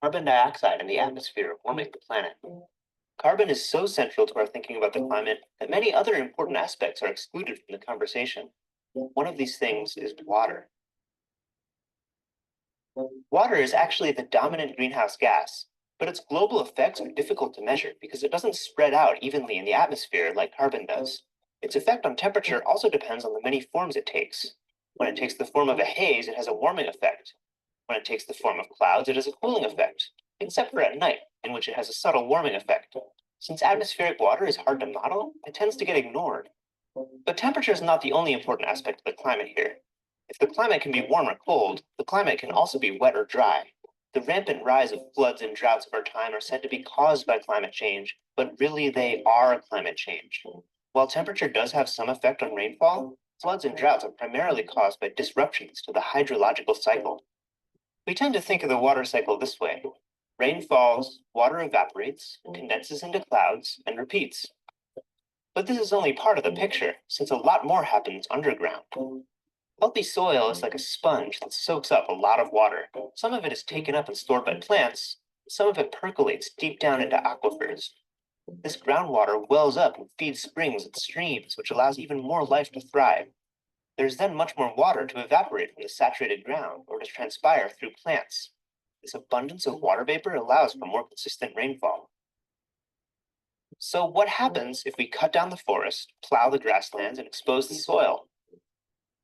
Speaker 11: Carbon dioxide in the atmosphere warming the planet. Carbon is so central to our thinking about the climate that many other important aspects are excluded from the conversation. One of these things is water. Water is actually the dominant greenhouse gas, but its global effects are difficult to measure because it doesn't spread out evenly in the atmosphere like carbon does. Its effect on temperature also depends on the many forms it takes. When it takes the form of a haze, it has a warming effect. When it takes the form of clouds, it has a cooling effect, except for at night, in which it has a subtle warming effect. Since atmospheric water is hard to model, it tends to get ignored. But temperature is not the only important aspect of the climate here. If the climate can be warm or cold, the climate can also be wet or dry. The rampant rise of floods and droughts of our time are said to be caused by climate change, but really they are climate change. While temperature does have some effect on rainfall, floods and droughts are primarily caused by disruptions to the hydrological cycle. We tend to think of the water cycle this way. Rain falls, water evaporates, condenses into clouds, and repeats. But this is only part of the picture, since a lot more happens underground. Healthy soil is like a sponge that soaks up a lot of water. Some of it is taken up and stored by plants, some of it percolates deep down into aquifers. This groundwater wells up and feeds springs and streams, which allows even more life to thrive. There's then much more water to evaporate from the saturated ground or to transpire through plants. This abundance of water vapor allows for more consistent rainfall. So what happens if we cut down the forest, plow the grasslands, and expose the soil?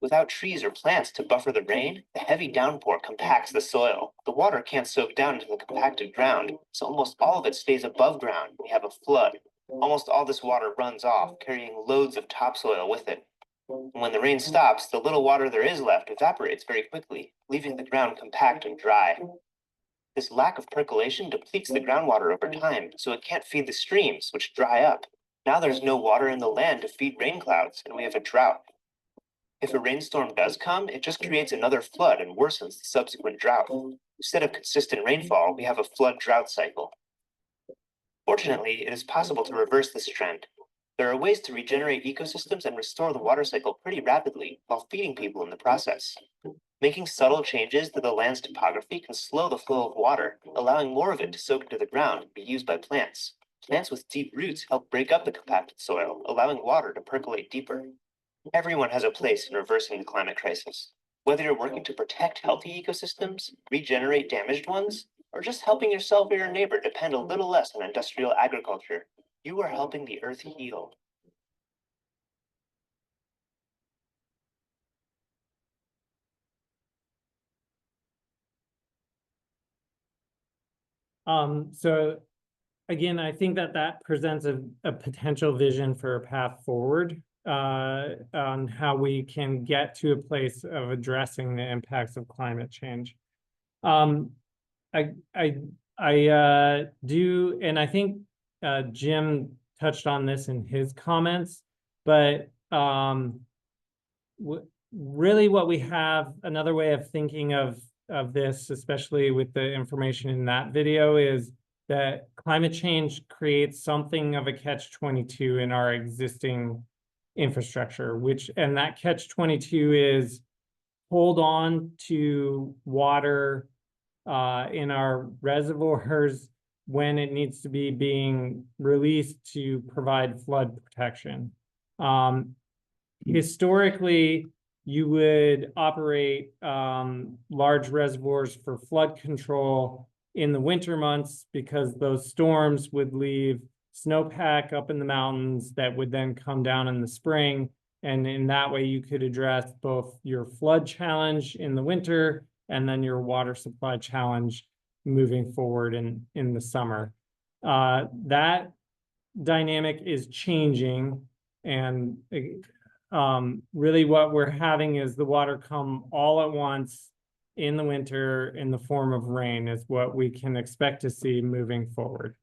Speaker 11: Without trees or plants to buffer the rain, the heavy downpour compacts the soil. The water can't soak down into the compacted ground, so almost all of it stays above ground. We have a flood. Almost all this water runs off, carrying loads of topsoil with it. And when the rain stops, the little water there is left evaporates very quickly, leaving the ground compact and dry. This lack of percolation depletes the groundwater over time, so it can't feed the streams, which dry up. Now there's no water in the land to feed rain clouds, and we have a drought. If a rainstorm does come, it just creates another flood and worsens the subsequent drought. Instead of consistent rainfall, we have a flood-drought cycle. Fortunately, it is possible to reverse this trend. There are ways to regenerate ecosystems and restore the water cycle pretty rapidly, while feeding people in the process. Making subtle changes to the land's topography can slow the flow of water, allowing more of it to soak into the ground and be used by plants. Plants with deep roots help break up the compacted soil, allowing water to percolate deeper. Everyone has a place in reversing the climate crisis. Whether you're working to protect healthy ecosystems, regenerate damaged ones, or just helping yourself or your neighbor depend a little less on industrial agriculture, you are helping the earth heal.
Speaker 2: So again, I think that presents a potential vision for a path forward on how we can get to a place of addressing the impacts of climate change. I do, and I think Jim touched on this in his comments, but really what we have, another way of thinking of this, especially with the information in that video, is that climate change creates something of a catch-22 in our existing infrastructure, and that catch-22 is hold on to water in our reservoirs when it needs to be being released to provide flood protection. Historically, you would operate large reservoirs for flood control in the winter months because those storms would leave snowpack up in the mountains that would then come down in the spring. And in that way, you could address both your flood challenge in the winter and then your water supply challenge moving forward in the summer. That dynamic is changing, and really what we're having is the water come all at once in the winter in the form of rain is what we can expect to see moving forward.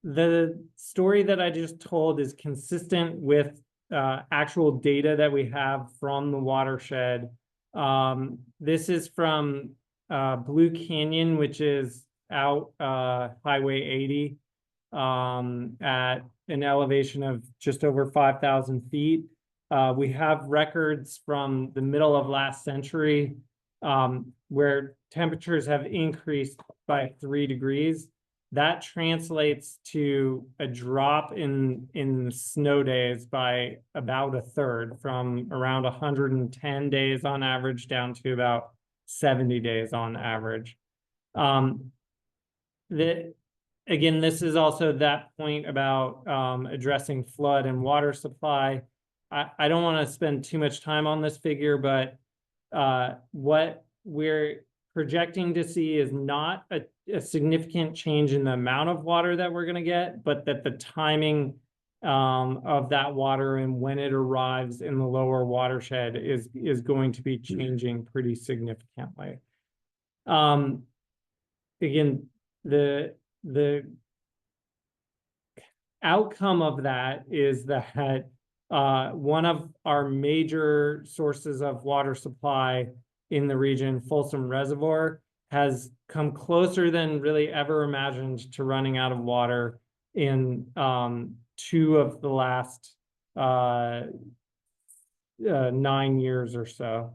Speaker 2: The story that I just told is consistent with actual data that we have from the watershed. This is from Blue Canyon, which is out Highway 80 at an elevation of just over 5,000 feet. We have records from the middle of last century where temperatures have increased by 3 degrees. That translates to a drop in snow days by about a third, from around 110 days on average down to about 70 days on average. Again, this is also that point about addressing flood and water supply. I don't want to spend too much time on this figure, but what we're projecting to see is not a significant change in the amount of water that we're going to get, but that the timing of that water and when it arrives in the lower watershed is going to be changing pretty significantly. Again, the outcome of that is that one of our major sources of water supply in the region, Folsom Reservoir, has come closer than really ever imagined to running out of water in 2 of the last 9 years or so.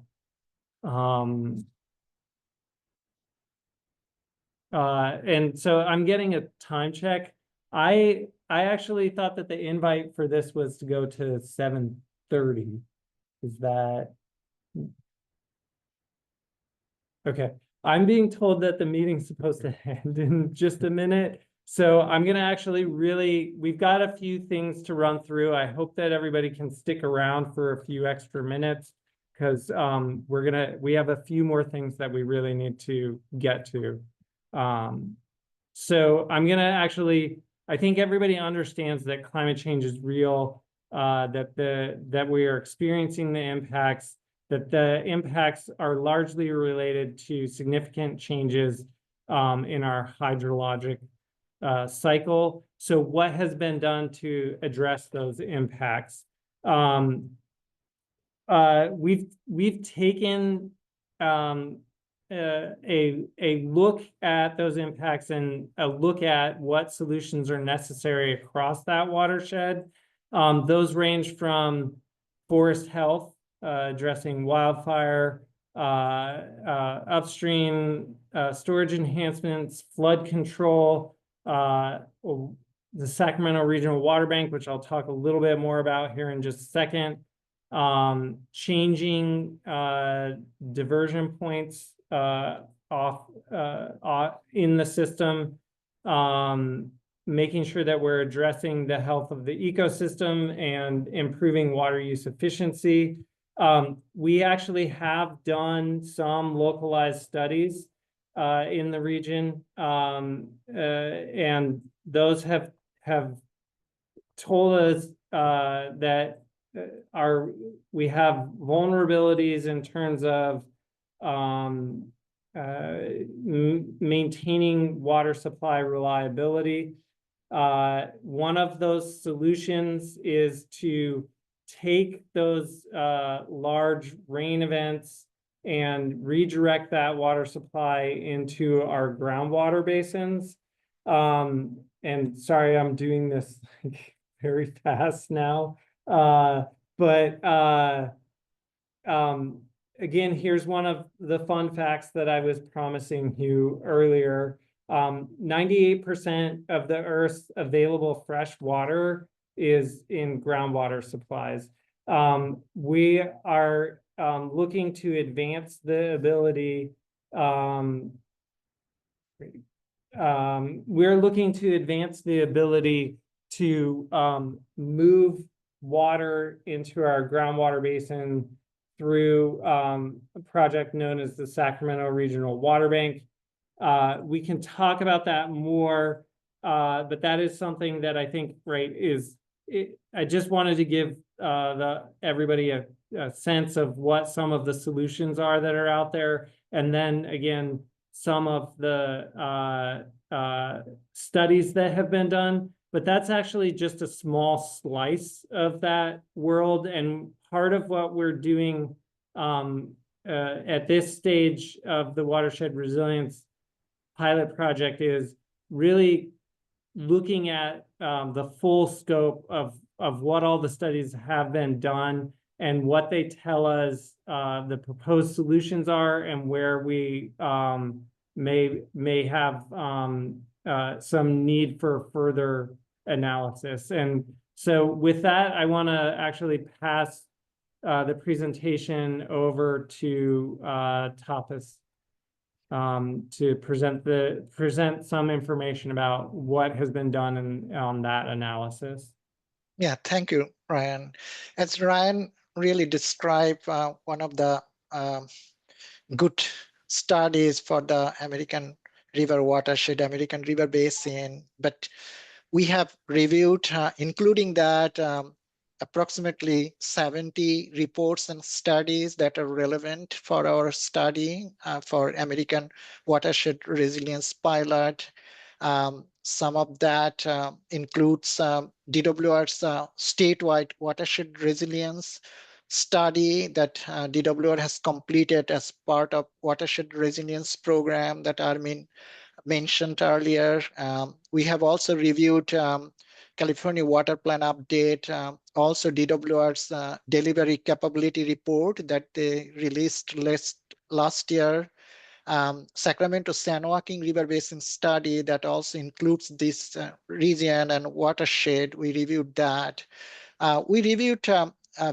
Speaker 2: And so I'm getting a time check. I actually thought that the invite for this was to go to 7:30. Is that okay? I'm being told that the meeting's supposed to end in just a minute. So I'm gonna actually we've got a few things to run through. I hope that everybody can stick around for a few extra minutes, because we have a few more things that we really need to get to. So I'm gonna actually, I think everybody understands that climate change is real, that we are experiencing the impacts, that the impacts are largely related to significant changes in our hydrologic cycle. So what has been done to address those impacts? We've taken a look at those impacts and a look at what solutions are necessary across that watershed. Those range from forest health, addressing wildfire, upstream storage enhancements, flood control, the Sacramento Regional Water Bank, which I'll talk a little bit more about here in just a second, changing diversion points off in the system, making sure that we're addressing the health of the ecosystem and improving water use efficiency. We actually have done some localized studies in the region, and those have told us that we have vulnerabilities in terms of maintaining water supply reliability. One of those solutions is to take those large rain events and redirect that water supply into our groundwater basins. And sorry, I'm doing this like very fast now. Again, here's one of the fun facts that I was promising you earlier. 98% of the Earth's available fresh water is in groundwater supplies. We are looking to advance the ability, to move water into our groundwater basin through a project known as the Sacramento Regional Water Bank. We can talk about that more, but that is something that I think, right, I just wanted to give everybody a sense of what some of the solutions are that are out there. And then again, some of the studies that have been done, but that's actually just a small slice of that world. And part of what we're doing at this stage of the Watershed Resilience pilot project is really looking at the full scope of what all the studies have been done and what they tell us the proposed solutions are, and where we may have some need for further analysis. And so with that, I want to actually pass the presentation over to Tapas to present some information about what has been done on that analysis.
Speaker 12: Yeah, thank you, Ryan. As Ryan really described, one of the good studies for the American River watershed, American River Basin, but we have reviewed, including that, approximately 70 reports and studies that are relevant for our study for American Watershed Resilience Pilot. Some of that includes DWR's statewide watershed resilience study that DWR has completed as part of watershed resilience program that Armin mentioned earlier. We have also reviewed California Water Plan update, also DWR's delivery capability report that they released last year. Sacramento San Joaquin River Basin study that also includes this region and watershed. We reviewed that. We reviewed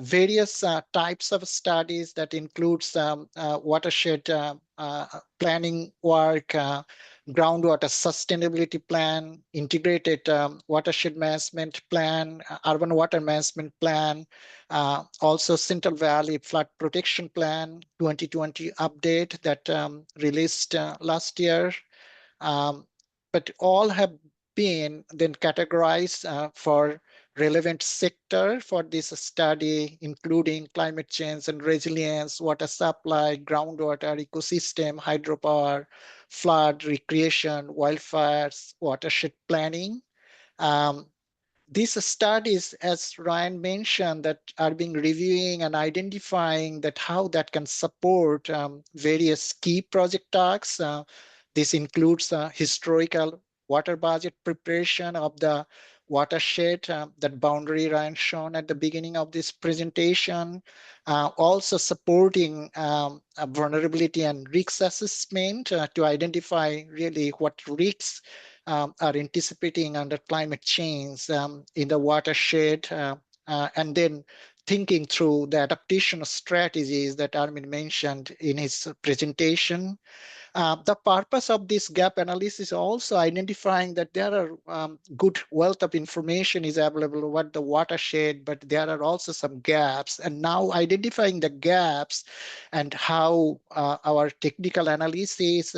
Speaker 12: various types of studies that includes watershed planning work, groundwater sustainability plan, integrated watershed management plan, urban water management plan, also Central Valley Flood Protection Plan 2020 update that released last year. But all have been then categorized for relevant sector for this study, including climate change and resilience, water supply, groundwater, ecosystem, hydropower, flood, recreation, wildfires, watershed planning. These studies, as Ryan mentioned, that are being reviewing and identifying that how that can support various key project tasks. This includes historical water budget preparation of the watershed, that boundary Ryan shown at the beginning of this presentation. Also supporting vulnerability and risk assessment to identify really what risks are anticipating under climate change in the watershed, and then thinking through the adaptation strategies that Armin mentioned in his presentation. The purpose of this gap analysis is also identifying that there are good wealth of information is available about the watershed, but there are also some gaps. And now identifying the gaps and how our technical analysis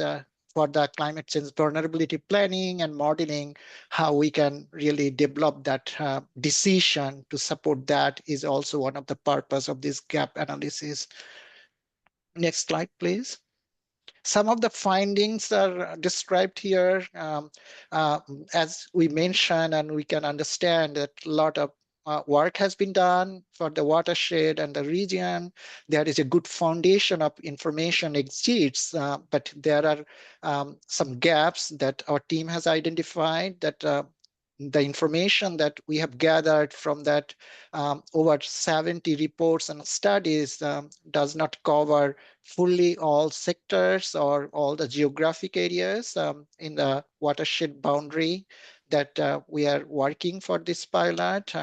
Speaker 12: for the climate change vulnerability planning and modeling, how we can really develop that decision to support that is also one of the purpose of this gap analysis. Next slide, please. Some of the findings are described here. As we mentioned, and we can understand that a lot of work has been done for the watershed and the region. There is a good foundation of information exists, but there are some gaps that our team has identified that the information that we have gathered from that over 70 reports and studies does not cover fully all sectors or all the geographic areas in the watershed boundary that we are working for this pilot.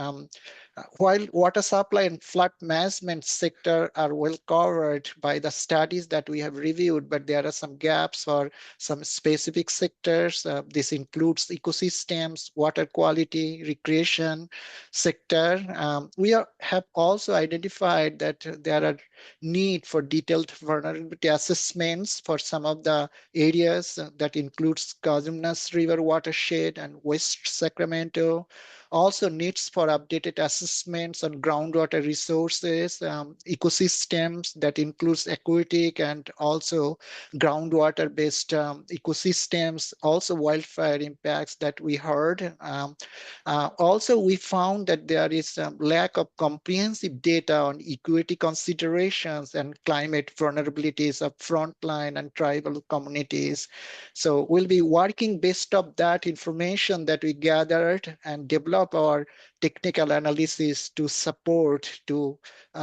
Speaker 12: While water supply and flood management sector are well covered by the studies that we have reviewed, but there are some gaps for some specific sectors. This includes ecosystems, water quality, recreation sector. Have also identified that there are need for detailed vulnerability assessments for some of the areas that includes Cosumnes River watershed and West Sacramento. Also needs for updated assessments on groundwater resources, ecosystems that includes aquatic and also groundwater based ecosystems, also wildfire impacts that we heard. Also, we found that there is a lack of comprehensive data on equity considerations and climate vulnerabilities of frontline and tribal communities. So we'll be working based on that information that we gathered and develop our technical analysis to support, to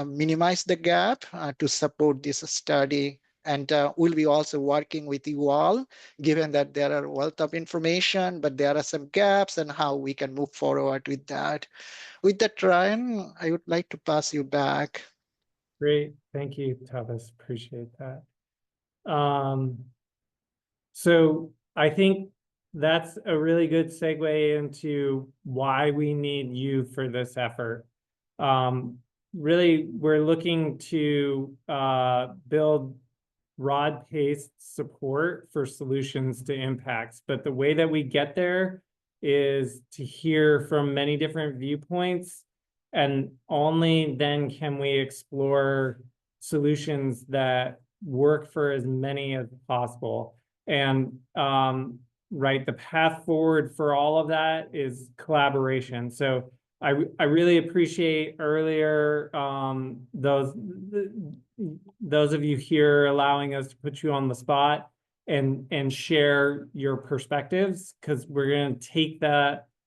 Speaker 12: minimize the gap, to support this study. And we'll be also working with you all, given that there are a wealth of information, but there are some gaps and how we can move forward with that. With that, Ryan, I would like to pass you back.
Speaker 2: Great, thank you, Tavis, appreciate that. So I think that's a really good segue into why we need you for this effort. Really, we're looking to build broad-based support for solutions to impacts, but the way that we get there is to hear from many different viewpoints, and only then can we explore solutions that work for as many as possible. And right, the path forward for all of that is collaboration. So I really appreciate earlier those of you here allowing us to put you on the spot and share your perspectives, because we're going to take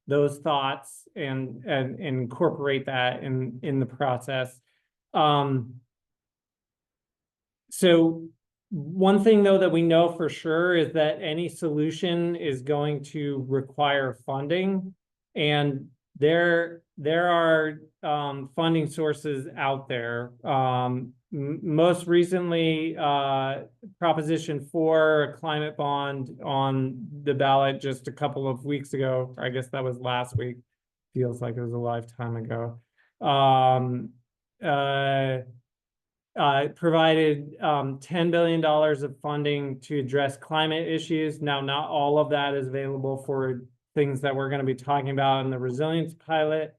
Speaker 2: those thoughts and incorporate that in the process. So one thing, though, that we know for sure is that any solution is going to require funding, and there are funding sources out there. Most recently, Proposition 4, a climate bond on the ballot just a couple of weeks ago. I guess that was last week. Feels like it was a lifetime ago. Provided $10 billion of funding to address climate issues. Now, not all of that is available for things that we're going to be talking about in the resilience pilot.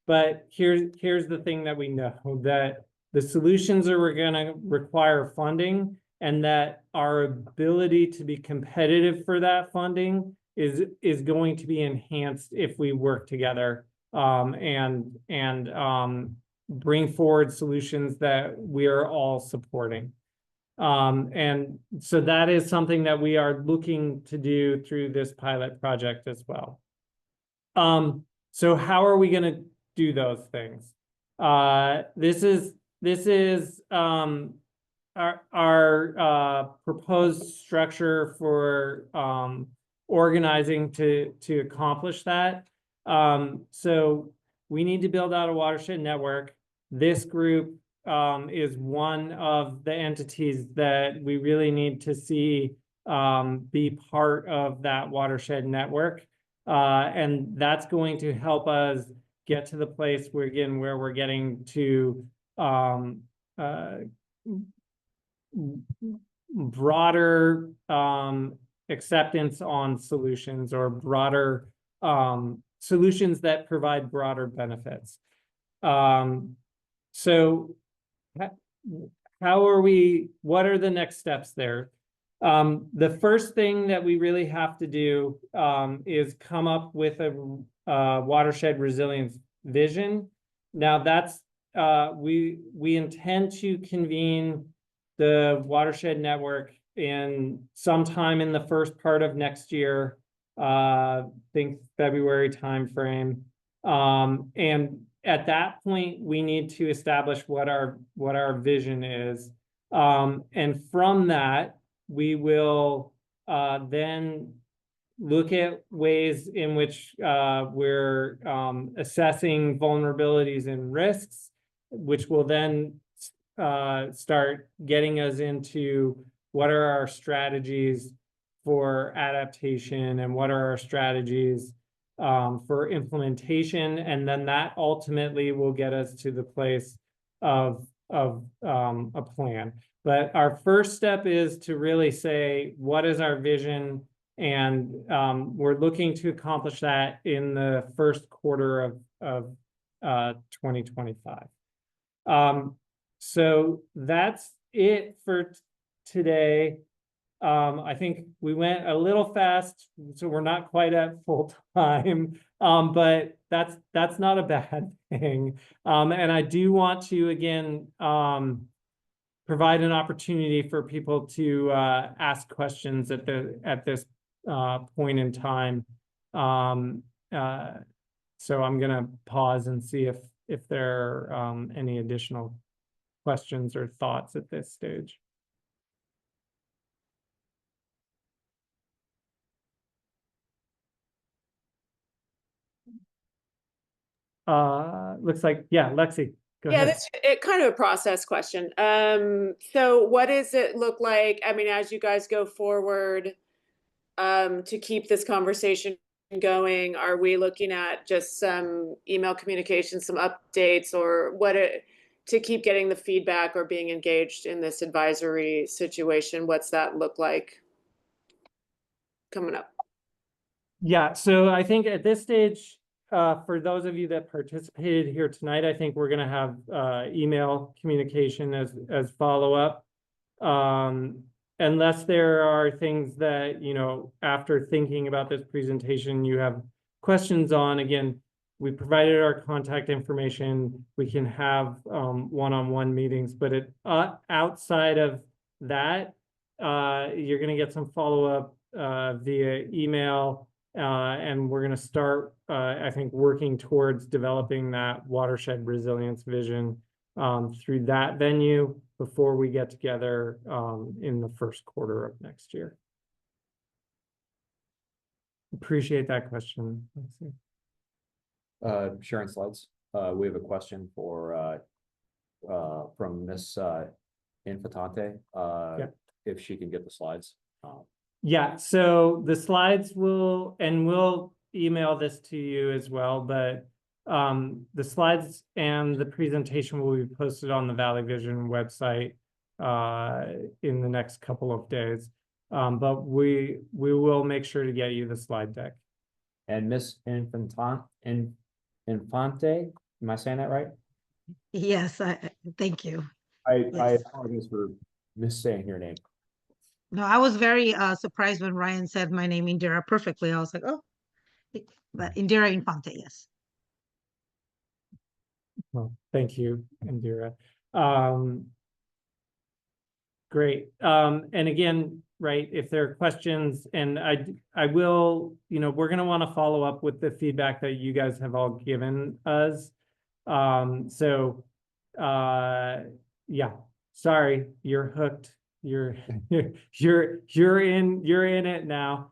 Speaker 2: But here's the thing that we know, that the solutions are going to require funding, and that our ability to be competitive for that funding is going to be enhanced if we work together and bring forward solutions that we are all supporting. And so that is something that we are looking to do through this pilot project as well. So how are we going to do those things? This is our proposed structure for organizing to accomplish that. So we need to build out a watershed network. This group is one of the entities that we really need to see be part of that watershed network. And that's going to help us get to the place where we're getting to broader acceptance on solutions, or broader solutions that provide broader benefits. So what are the next steps there? The first thing that we really have to do is come up with a watershed resilience vision. Now that's, we intend to convene the watershed network in sometime in the first part of next year, think February timeframe. And at that point, we need to establish what our vision is. And from that, we will then look at ways in which we're assessing vulnerabilities and risks, which will then start getting us into what are our strategies for adaptation and what are our strategies for implementation. And then that ultimately will get us to the place of a plan. But our first step is to really say, what is our vision? And we're looking to accomplish that in the first quarter of 2025. So that's it for today. I think we went a little fast, so we're not quite at full time, but that's not a bad thing. And I do want to, again, provide an opportunity for people to ask questions at this point in time. So I'm going to pause and see if there are any additional questions or thoughts at this stage. Looks like, yeah, Lexi, go ahead.
Speaker 3: That's it, kind of a process question. So what does it look like? I mean, as you guys go forward, to keep this conversation going, are we looking at just some email communication, some updates, or to keep getting the feedback or being engaged in this advisory situation? What's that look like coming up?
Speaker 2: Yeah, so I think at this stage, for those of you that participated here tonight, I think we're going to have email communication as follow-up. Unless there are things that, you know, after thinking about this presentation, you have questions on. Again, we provided our contact information. We can have one-on-one meetings, but outside of that, you're going to get some follow-up via email. And we're going to start, I think, working towards developing that watershed resilience vision through that venue before we get together in the first quarter of next year. Appreciate that question.
Speaker 1: Sharing slides. We have a question from Miss Infantante. If she can get the slides.
Speaker 2: Yeah, so the slides we'll email this to you as well, but the slides and the presentation will be posted on the Valley Vision website in the next couple of days. But we will make sure to get you the slide deck.
Speaker 1: And Miss Infante, am I saying that right?
Speaker 6: Yes, thank you.
Speaker 1: I
Speaker 6: Yes.
Speaker 1: apologize for missaying your name.
Speaker 6: No, I was very surprised when Ryan said my name, Indira, perfectly. I was like, oh, but Indira Infante, yes.
Speaker 2: Well, thank you, Indira. Great. And again, right, if there are questions, and I will, you know, we're going to want to follow up with the feedback that you guys have all given us. Yeah, sorry, you're hooked. You're in it now.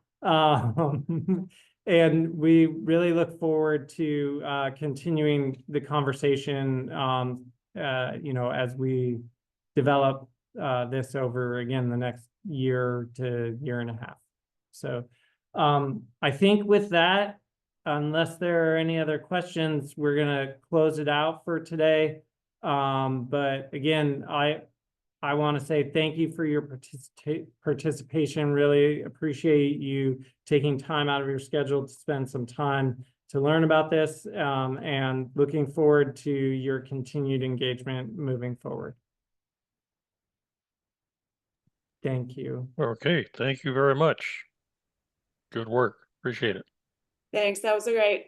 Speaker 2: And we really look forward to continuing the conversation, you know, as we develop this over, again, the next year to year and a half. So I think with that, unless there are any other questions, we're going to close it out for today. But again, I want to say thank you for your participation. Really appreciate you taking time out of your schedule to spend some time to learn about this, and looking forward to your continued engagement moving forward. Thank you.
Speaker 4: Okay, thank you very much. Good work. Appreciate it.
Speaker 3: Thanks. That was great.